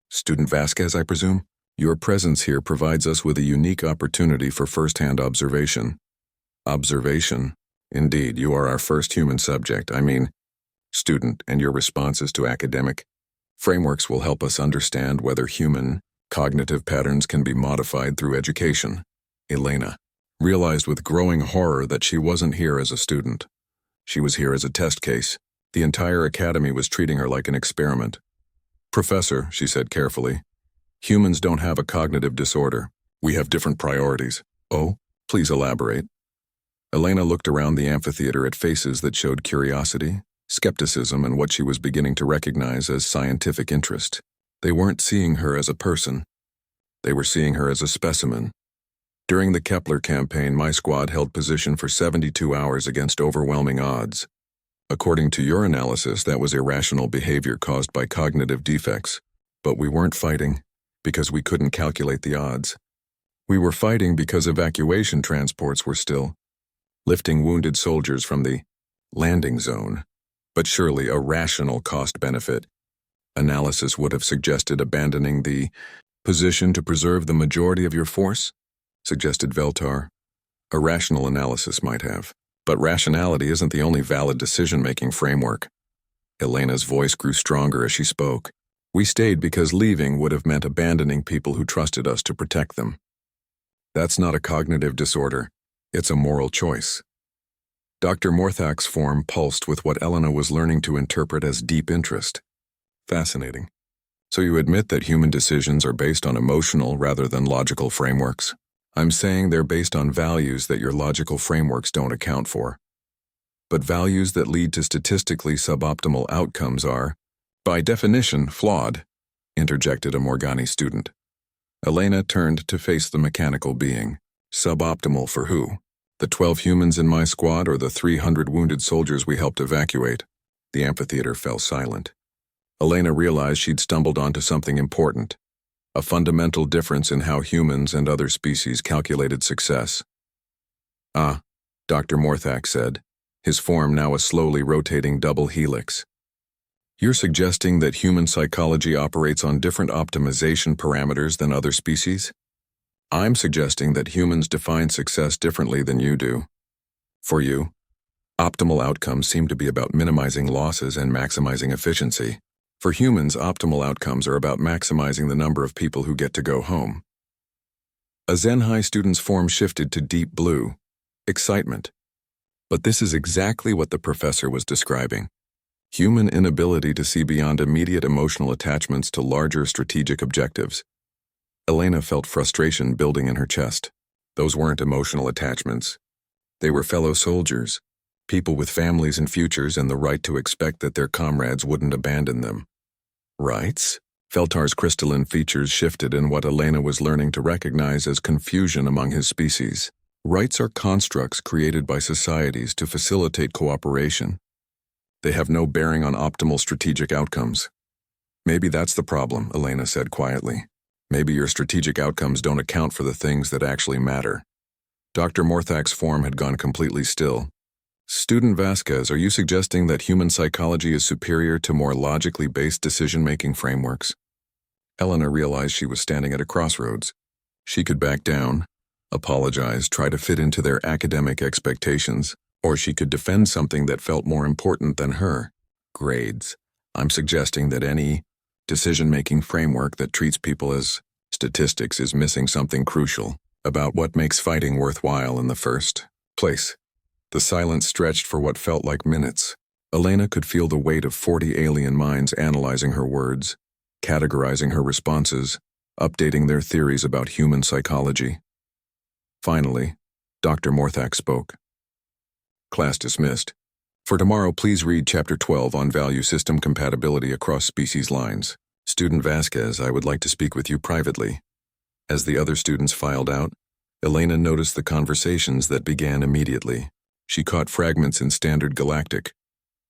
"Student Vasquez, I presume? Your presence here provides us with a unique opportunity for first-hand observation." "Observation? Indeed, you are our first human subject, student, and your responses to academic frameworks will help us understand whether human cognitive patterns can be modified through education." Elena realized with growing horror that she wasn't here as a student. She was here as a test case. The entire academy was treating her like an experiment. "Professor," she said carefully, "humans don't have a cognitive disorder. We have different priorities." "Oh? Please elaborate." Elena looked around the amphitheater at faces that showed curiosity, skepticism, and what she was beginning to recognize as scientific interest. They weren't seeing her as a person. They were seeing her as a specimen. During the Kepler campaign, my squad held position for 72 hours against overwhelming odds. According to your analysis, that was irrational behavior caused by cognitive defects. But we weren't fighting because we couldn't calculate the odds. We were fighting because evacuation transports were still lifting wounded soldiers from the landing zone. But surely a rational cost-benefit analysis would have suggested abandoning the position to preserve the majority of your force, suggested Veltar. A rational analysis might have. But rationality isn't the only valid decision-making framework. Elena's voice grew stronger as she spoke. We stayed because leaving would have meant abandoning people who trusted us to protect them. That's not a cognitive disorder. It's a moral choice. Dr. Morthak's form pulsed with what Elena was learning to interpret as deep interest. Fascinating. So you admit that human decisions are based on emotional rather than logical frameworks? I'm saying they're based on values that your logical frameworks don't account for. But values that lead to statistically suboptimal outcomes are, by definition, flawed, interjected a Morgani student. Elena turned to face the mechanical being. Suboptimal for who? The 12 humans in my squad or the 300 wounded soldiers we helped evacuate? The amphitheater fell silent. Elena realized she'd stumbled onto something important, a fundamental difference in how humans and other species calculated success. "Ah," Dr. Morthak said, his form now a slowly rotating double helix. You're suggesting that human psychology operates on different optimization parameters than other species? I'm suggesting that humans define success differently than you do. For you, optimal outcomes seem to be about minimizing losses and maximizing efficiency. For humans, optimal outcomes are about maximizing the number of people who get to go home. A Zen High student's form shifted to deep blue. Excitement. But this is exactly what the professor was describing. Human inability to see beyond immediate emotional attachments to larger strategic objectives. Elena felt frustration building in her chest. Those weren't emotional attachments. They were fellow soldiers, people with families and futures and the right to expect that their comrades wouldn't abandon them. Rights? Feltar's crystalline features shifted in what Elena was learning to recognize as confusion among his species. Rights are constructs created by societies to facilitate cooperation. They have no bearing on optimal strategic outcomes. Maybe that's the problem, Elena said quietly. Maybe your strategic outcomes don't account for the things that actually matter. Dr. Morthak's form had gone completely still. Student Vasquez, are you suggesting that human psychology is superior to more logically based decision-making frameworks? Elena realized she was standing at a crossroads. She could back down, apologize, try to fit into their academic expectations, or she could defend something that felt more important than her. Grades. I'm suggesting that any decision-making framework that treats people as statistics is missing something crucial about what makes fighting worthwhile in the first place. The silence stretched for what felt like minutes. Elena could feel the weight of 40 alien minds analyzing her words, categorizing her responses, updating their theories about human psychology. Finally, Dr. Morthak spoke. Class dismissed. For tomorrow, please read Chapter 12 on value system compatibility across species lines. Student Vasquez, I would like to speak with you privately. As the other students filed out, Elena noticed the conversations that began immediately. She caught fragments in Standard Galactic,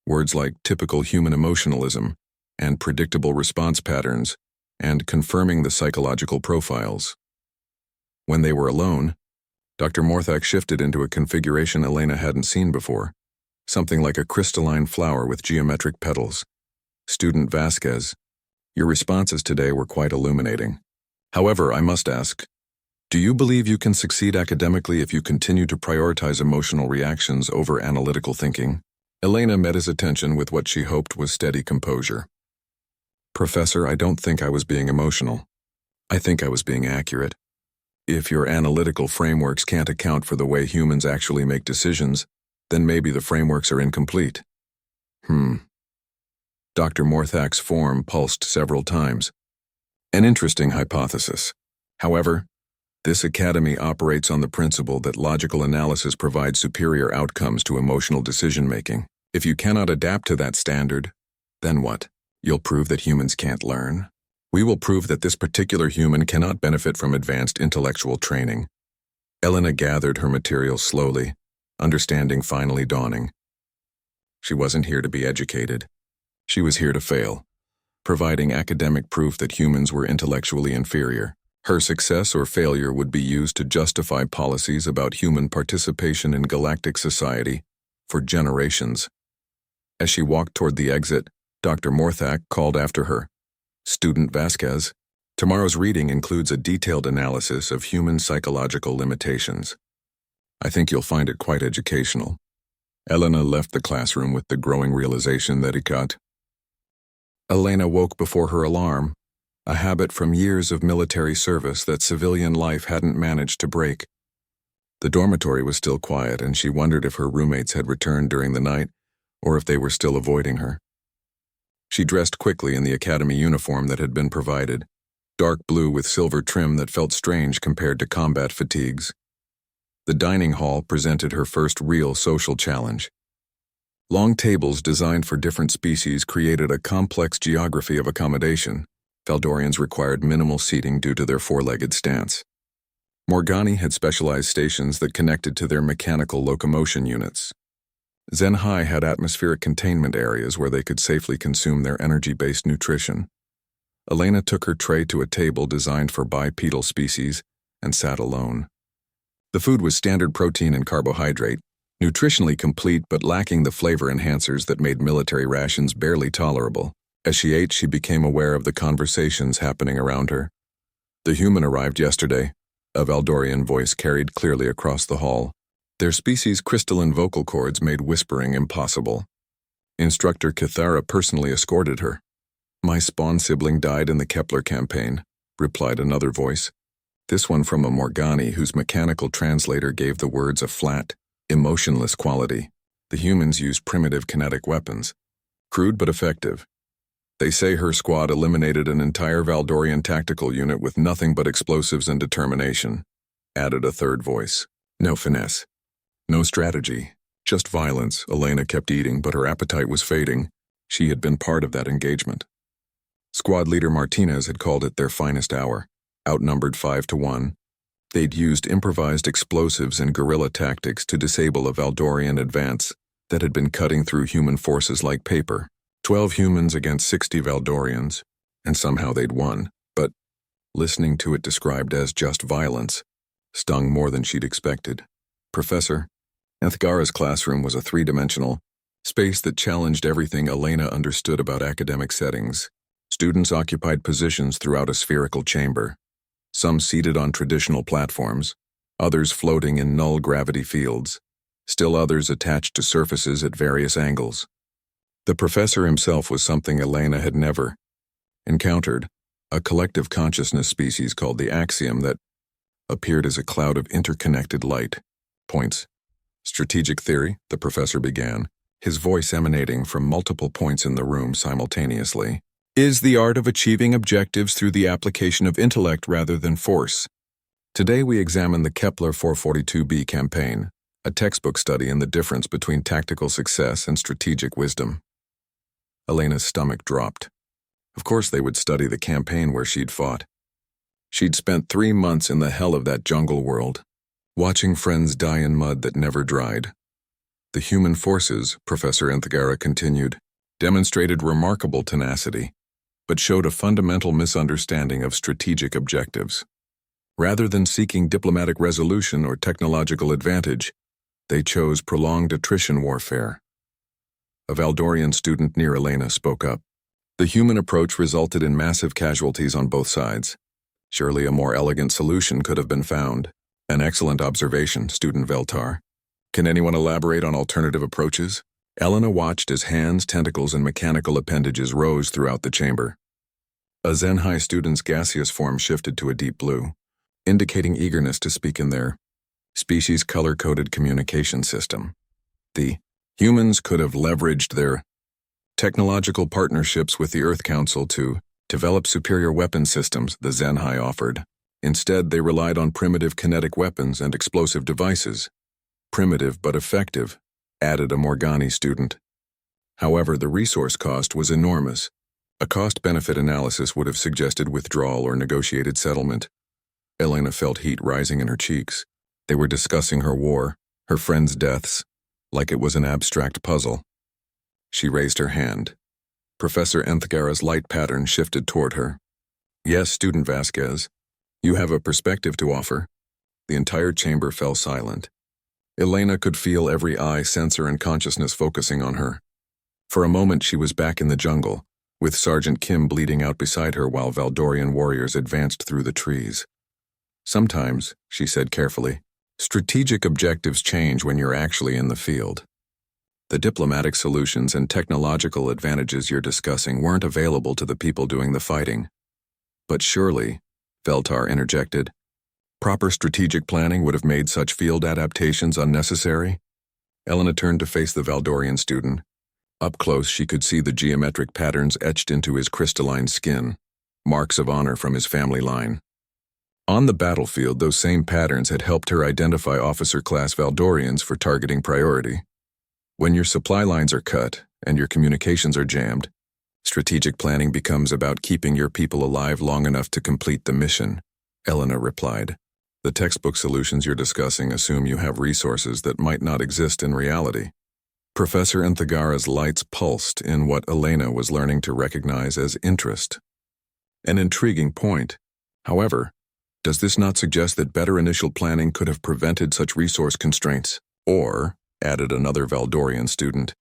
words like typical human emotionalism, and predictable response patterns, and confirming the psychological profiles. When they were alone, Dr. Morthak shifted into a configuration Elena hadn't seen before, something like a crystalline flower with geometric petals. Student Vasquez, your responses today were quite illuminating. However, I must ask, do you believe you can succeed academically if you continue to prioritize emotional reactions over analytical thinking? Elena met his attention with what she hoped was steady composure. Professor, I don't think I was being emotional. I think I was being accurate. If your analytical frameworks can't account for the way humans actually make decisions, then maybe the frameworks are incomplete. Dr. Morthak's form pulsed several times. An interesting hypothesis. However, this academy operates on the principle that logical analysis provides superior outcomes to emotional decision-making. If you cannot adapt to that standard, then what? You'll prove that humans can't learn? We will prove that this particular human cannot benefit from advanced intellectual training. Elena gathered her material slowly, understanding finally dawning. She wasn't here to be educated. She was here to fail, providing academic proof that humans were intellectually inferior. Her success or failure would be used to justify policies about human participation in galactic society for generations. As she walked toward the exit, Dr. Morthak called after her. Student Vasquez, tomorrow's reading includes a detailed analysis of human psychological limitations. I think you'll find it quite educational. Elena left the classroom with the growing realization that Elena woke before her alarm, a habit from years of military service that civilian life hadn't managed to break. The dormitory was still quiet, and she wondered if her roommates had returned during the night or if they were still avoiding her. She dressed quickly in the academy uniform that had been provided, dark blue with silver trim that felt strange compared to combat fatigues. The dining hall presented her first real social challenge. Long tables designed for different species created a complex geography of accommodation. Feldorians required minimal seating due to their four-legged stance. Morgani had specialized stations that connected to their mechanical locomotion units. Zen High had atmospheric containment areas where they could safely consume their energy-based nutrition. Elena took her tray to a table designed for bipedal species and sat alone. The food was standard protein and carbohydrate, nutritionally complete but lacking the flavor enhancers that made military rations barely tolerable. As she ate, she became aware of the conversations happening around her. The human arrived yesterday, a Valdorian voice carried clearly across the hall. Their species' crystalline vocal cords made whispering impossible. Instructor Kithara personally escorted her. My spawn sibling died in the Kepler campaign, replied another voice. This one from a Morgani whose mechanical translator gave the words a flat, emotionless quality. The humans used primitive kinetic weapons. Crude but effective. They say her squad eliminated an entire Valdorian tactical unit with nothing but explosives and determination, added a third voice. No finesse. No strategy. Just violence. Elena kept eating, but her appetite was fading. She had been part of that engagement. Squad leader Martinez had called it their finest hour, outnumbered 5-1. They'd used improvised explosives and guerrilla tactics to disable a Valdorian advance that had been cutting through human forces like paper. 12 humans against 60 Valdorians, and somehow they'd won, but listening to it described as just violence stung more than she'd expected. Professor Ethgara's classroom was a three-dimensional space that challenged everything Elena understood about academic settings. Students occupied positions throughout a spherical chamber, some seated on traditional platforms, others floating in null gravity fields, still others attached to surfaces at various angles. The professor himself was something Elena had never encountered, a collective consciousness species called the Axiom that appeared as a cloud of interconnected light points. Strategic theory, the professor began, his voice emanating from multiple points in the room simultaneously, is the art of achieving objectives through the application of intellect rather than force. Today we examine the Kepler 442b campaign, a textbook study in the difference between tactical success and strategic wisdom. Elena's stomach dropped. Of course they would study the campaign where she'd fought. She'd spent 3 months in the hell of that jungle world, watching friends die in mud that never dried. The human forces, Professor Ethgara continued, demonstrated remarkable tenacity, but showed a fundamental misunderstanding of strategic objectives. Rather than seeking diplomatic resolution or technological advantage, they chose prolonged attrition warfare. A Valdorian student near Elena spoke up. The human approach resulted in massive casualties on both sides. Surely a more elegant solution could have been found. An excellent observation, Student Veltar. Can anyone elaborate on alternative approaches? Elena watched as hands, tentacles, and mechanical appendages rose throughout the chamber. A Zenhai student's gaseous form shifted to a deep blue, indicating eagerness to speak in their species color-coded communication system. The humans could have leveraged their technological partnerships with the Earth Council to develop superior weapon systems, the Zenhai offered. Instead, they relied on primitive kinetic weapons and explosive devices. Primitive but effective, added a Morgani student. However, the resource cost was enormous. A cost-benefit analysis would have suggested withdrawal or negotiated settlement. Elena felt heat rising in her cheeks. They were discussing her war, her friends' deaths, like it was an abstract puzzle. She raised her hand. Professor Ethgara's light pattern shifted toward her. Yes, Student Vasquez, you have a perspective to offer. The entire chamber fell silent. Elena could feel every eye, sensor, and consciousness focusing on her. For a moment she was back in the jungle, with Sergeant Kim bleeding out beside her while Valdorian warriors advanced through the trees. Sometimes, she said carefully, strategic objectives change when you're actually in the field. The diplomatic solutions and technological advantages you're discussing weren't available to the people doing the fighting. But surely, Veltar interjected, proper strategic planning would have made such field adaptations unnecessary? Elena turned to face the Valdorian student. Up close, she could see the geometric patterns etched into his crystalline skin, marks of honor from his family line. On the battlefield, those same patterns had helped her identify officer-class Valdorians for targeting priority. When your supply lines are cut and your communications are jammed, strategic planning becomes about keeping your people alive long enough to complete the mission, Elena replied. The textbook solutions you're discussing assume you have resources that might not exist in reality. Professor Ethgara's lights pulsed in what Elena was learning to recognize as interest. An intriguing point. However, does this not suggest that better initial planning could have prevented such resource constraints? Or, added another Valdorian student,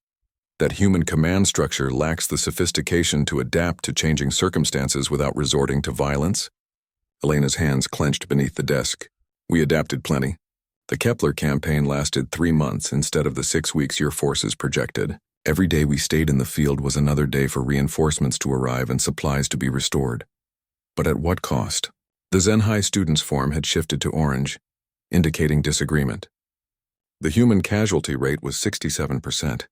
that human command structure lacks the sophistication to adapt to changing circumstances without resorting to violence? Elena's hands clenched beneath the desk. We adapted plenty. The Kepler campaign lasted 3 months instead of the 6 weeks your forces projected. Every day we stayed in the field was another day for reinforcements to arrive and supplies to be restored. But at what cost? The Zenhai students' form had shifted to orange, indicating disagreement. The human casualty rate was 67%.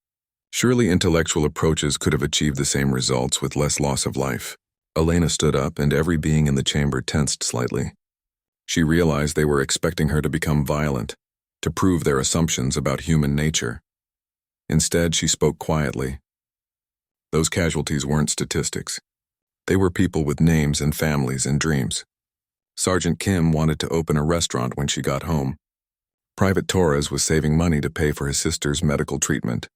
Surely intellectual approaches could have achieved the same results with less loss of life. Elena stood up, and every being in the chamber tensed slightly. She realized they were expecting her to become violent, to prove their assumptions about human nature. Instead, she spoke quietly. Those casualties weren't statistics. They were people with names and families and dreams. Sergeant Kim wanted to open a restaurant when she got home. Private Torres was saving money to pay for his sister's medical treatment.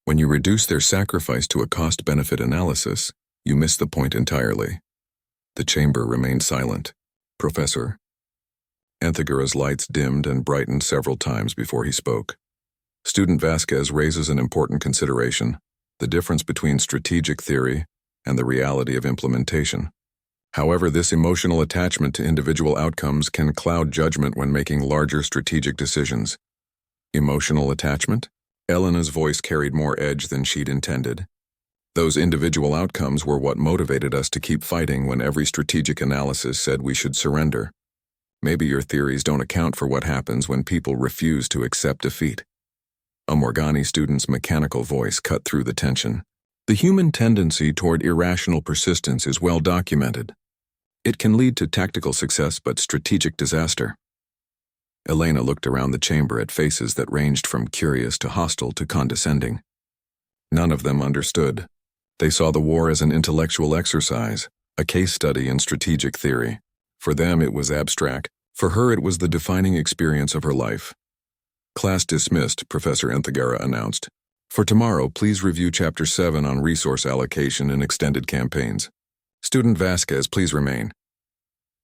When you reduce their sacrifice to a cost-benefit analysis, you miss the point entirely. The chamber remained silent. Professor. Anthagara's lights dimmed and brightened several times before he spoke. Student Vasquez raises an important consideration: the difference between strategic theory and the reality of implementation. However, this emotional attachment to individual outcomes can cloud judgment when making larger strategic decisions. Emotional attachment? Elena's voice carried more edge than she'd intended. Those individual outcomes were what motivated us to keep fighting when every strategic analysis said we should surrender. Maybe your theories don't account for what happens when people refuse to accept defeat. A Morgani student's mechanical voice cut through the tension. The human tendency toward irrational persistence is well documented. It can lead to tactical success but strategic disaster. Elena looked around the chamber at faces that ranged from curious to hostile to condescending. None of them understood. They saw the war as an intellectual exercise, a case study in strategic theory. For them it was abstract. For her it was the defining experience of her life. Class dismissed, Professor Anthagara announced. For tomorrow, please review Chapter 7 on resource allocation in extended campaigns. Student Vasquez, please remain.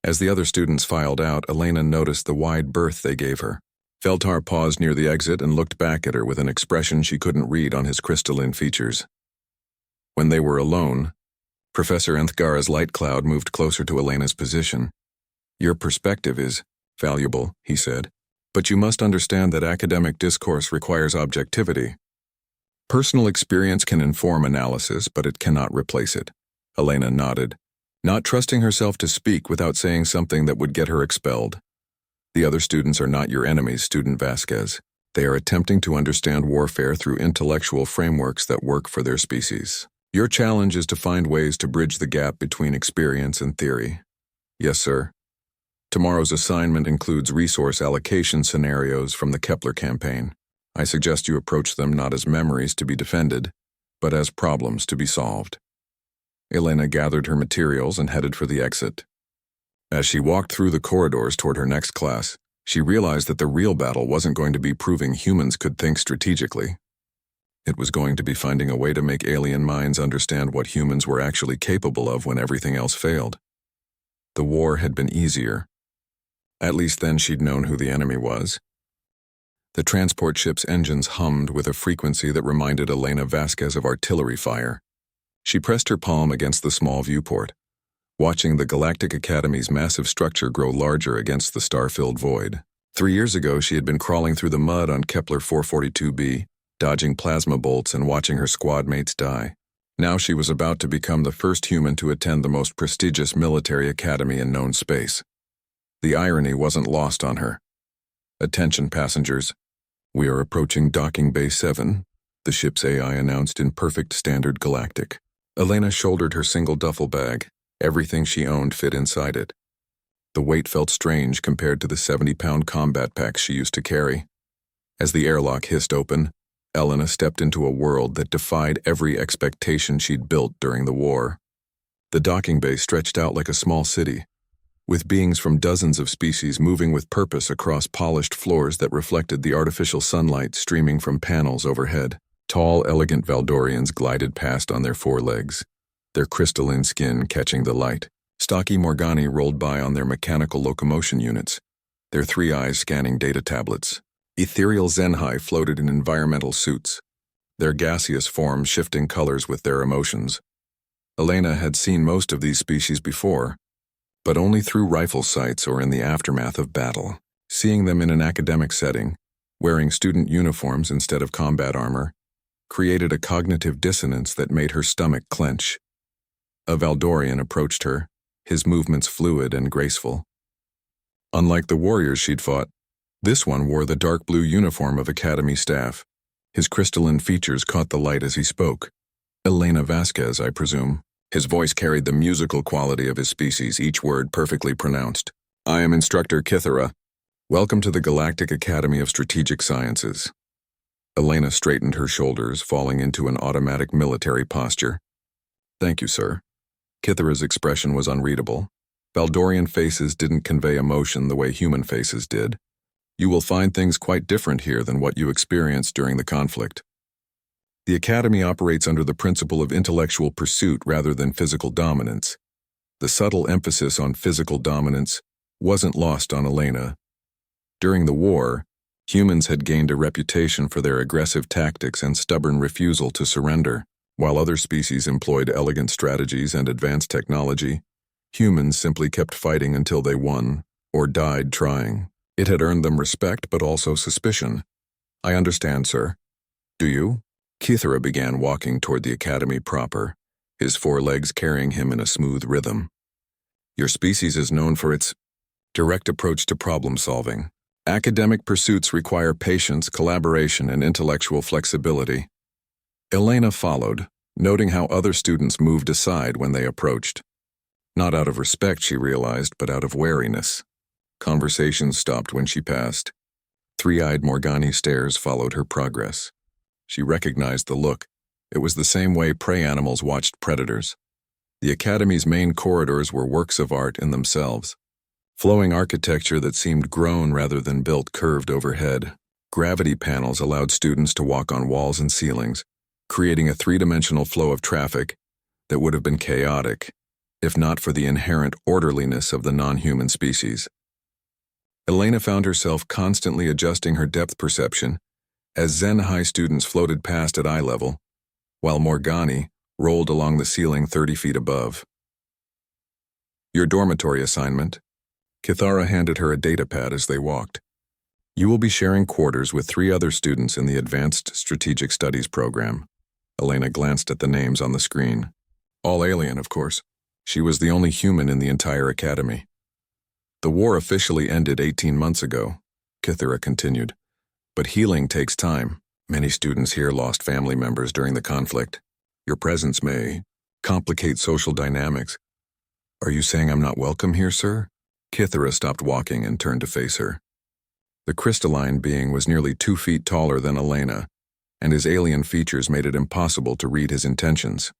As the other students filed out, Elena noticed the wide berth they gave her. Feltar paused near the exit and looked back at her with an expression she couldn't read on his crystalline features. When they were alone, Professor Anthagara's light cloud moved closer to Elena's position. Your perspective is valuable, he said, but you must understand that academic discourse requires objectivity. Personal experience can inform analysis, but it cannot replace it. Elena nodded, not trusting herself to speak without saying something that would get her expelled. The other students are not your enemies, Student Vasquez. They are attempting to understand warfare through intellectual frameworks that work for their species. Your challenge is to find ways to bridge the gap between experience and theory. Yes, sir. Tomorrow's assignment includes resource allocation scenarios from the Kepler campaign. I suggest you approach them not as memories to be defended, but as problems to be solved. Elena gathered her materials and headed for the exit. As she walked through the corridors toward her next class, she realized that the real battle wasn't going to be proving humans could think strategically. It was going to be finding a way to make alien minds understand what humans were actually capable of when everything else failed. The war had been easier. At least then she'd known who the enemy was. The transport ship's engines hummed with a frequency that reminded Elena Vasquez of artillery fire. She pressed her palm against the small viewport, watching the Galactic Academy's massive structure grow larger against the star-filled void. 3 years ago, she had been crawling through the mud on Kepler 442b, dodging plasma bolts and watching her squad mates die. Now she was about to become the first human to attend the most prestigious military academy in known space. The irony wasn't lost on her. Attention, passengers. We are approaching Docking Bay 7, the ship's AI announced in perfect standard galactic. Elena shouldered her single duffel bag. Everything she owned fit inside it. The weight felt strange compared to the 70-pound combat packs she used to carry. As the airlock hissed open, Elena stepped into a world that defied every expectation she'd built during the war. The docking bay stretched out like a small city, with beings from dozens of species moving with purpose across polished floors that reflected the artificial sunlight streaming from panels overhead. Tall, elegant Valdorians glided past on their 4 legs, their crystalline skin catching the light. Stocky Morgani rolled by on their mechanical locomotion units, their 3 eyes scanning data tablets. Ethereal Zenhai floated in environmental suits, their gaseous forms shifting colors with their emotions. Elena had seen most of these species before, but only through rifle sights or in the aftermath of battle. Seeing them in an academic setting, wearing student uniforms instead of combat armor, created a cognitive dissonance that made her stomach clench. A Valdorian approached her, his movements fluid and graceful. Unlike the warriors she'd fought, this one wore the dark blue uniform of Academy staff. His crystalline features caught the light as he spoke. Elena Vasquez, I presume. His voice carried the musical quality of his species, each word perfectly pronounced. I am Instructor Kithara. Welcome to the Galactic Academy of Strategic Sciences. Elena straightened her shoulders, falling into an automatic military posture. Thank you, sir. Kithara's expression was unreadable. Valdorian faces didn't convey emotion the way human faces did. You will find things quite different here than what you experienced during the conflict. The Academy operates under the principle of intellectual pursuit rather than physical dominance. The subtle emphasis on physical dominance wasn't lost on Elena. During the war, humans had gained a reputation for their aggressive tactics and stubborn refusal to surrender. While other species employed elegant strategies and advanced technology, humans simply kept fighting until they won, or died trying. It had earned them respect but also suspicion. I understand, sir. Do you? Kithara began walking toward the academy proper, his forelegs carrying him in a smooth rhythm. Your species is known for its direct approach to problem solving. Academic pursuits require patience, collaboration, and intellectual flexibility. Elena followed, noting how other students moved aside when they approached. Not out of respect, she realized, but out of wariness. Conversations stopped when she passed. Three-eyed Morgani stares followed her progress. She recognized the look. It was the same way prey animals watched predators. The Academy's main corridors were works of art in themselves. Flowing architecture that seemed grown rather than built curved overhead. Gravity panels allowed students to walk on walls and ceilings, creating a three-dimensional flow of traffic that would have been chaotic, if not for the inherent orderliness of the non-human species. Elena found herself constantly adjusting her depth perception as Zen High students floated past at eye level, while Morgani rolled along the ceiling 30 feet above. Your dormitory assignment. Kithara handed her a datapad as they walked. You will be sharing quarters with 3 other students in the Advanced Strategic Studies program. Elena glanced at the names on the screen. All alien, of course. She was the only human in the entire academy. The war officially ended 18 months ago, Kithara continued. But healing takes time. Many students here lost family members during the conflict. Your presence may complicate social dynamics. Are you saying I'm not welcome here, sir? Kithara stopped walking and turned to face her. The crystalline being was nearly 2 feet taller than Elena, and his alien features made it impossible to read his intentions.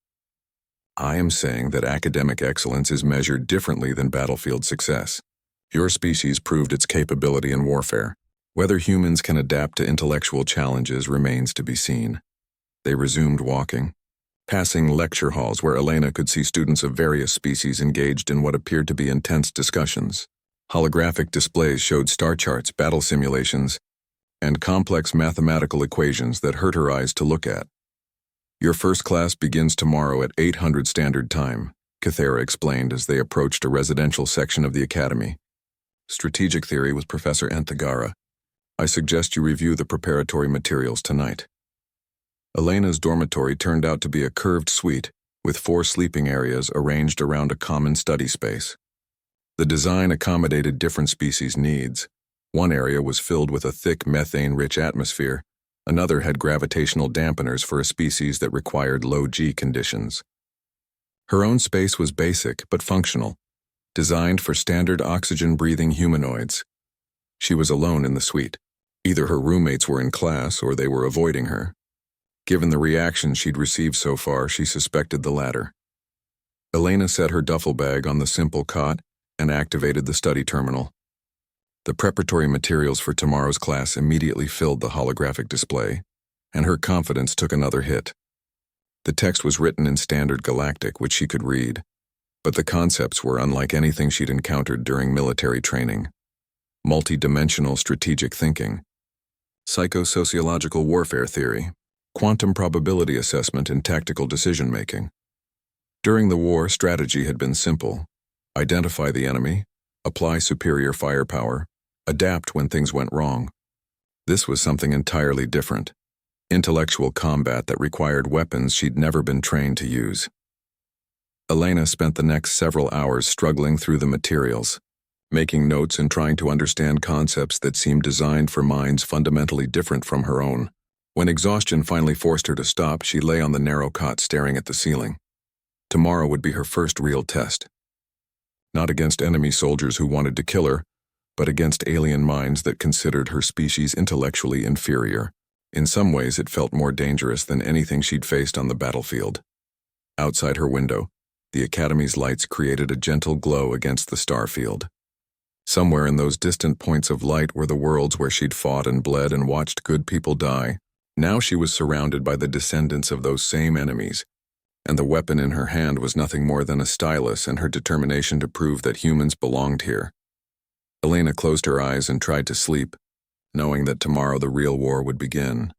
I am saying that academic excellence is measured differently than battlefield success. Your species proved its capability in warfare. Whether humans can adapt to intellectual challenges remains to be seen. They resumed walking, passing lecture halls where Elena could see students of various species engaged in what appeared to be intense discussions. Holographic displays showed star charts, battle simulations, and complex mathematical equations that hurt her eyes to look at. Your first class begins tomorrow at 800 Standard Time, Kithara explained as they approached a residential section of the academy. Strategic theory with Professor Enthagara. I suggest you review the preparatory materials tonight. Elena's dormitory turned out to be a curved suite with 4 sleeping areas arranged around a common study space. The design accommodated different species' needs. One area was filled with a thick methane-rich atmosphere. Another had gravitational dampeners for a species that required low G conditions. Her own space was basic but functional, designed for standard oxygen-breathing humanoids. She was alone in the suite. Either her roommates were in class or they were avoiding her. Given the reaction she'd received so far, she suspected the latter. Elena set her duffel bag on the simple cot and activated the study terminal. The preparatory materials for tomorrow's class immediately filled the holographic display, and her confidence took another hit. The text was written in Standard Galactic, which she could read, but the concepts were unlike anything she'd encountered during military training. Multi-dimensional strategic thinking, psychosociological warfare theory, quantum probability assessment and tactical decision-making. During the war, strategy had been simple. Identify the enemy, apply superior firepower, adapt when things went wrong. This was something entirely different. Intellectual combat that required weapons she'd never been trained to use. Elena spent the next several hours struggling through the materials, making notes and trying to understand concepts that seemed designed for minds fundamentally different from her own. When exhaustion finally forced her to stop, she lay on the narrow cot staring at the ceiling. Tomorrow would be her first real test. Not against enemy soldiers who wanted to kill her, but against alien minds that considered her species intellectually inferior. In some ways, it felt more dangerous than anything she'd faced on the battlefield. Outside her window, the Academy's lights created a gentle glow against the starfield. Somewhere in those distant points of light were the worlds where she'd fought and bled and watched good people die. Now she was surrounded by the descendants of those same enemies, and the weapon in her hand was nothing more than a stylus and her determination to prove that humans belonged here. Elena closed her eyes and tried to sleep, knowing that tomorrow the real war would begin.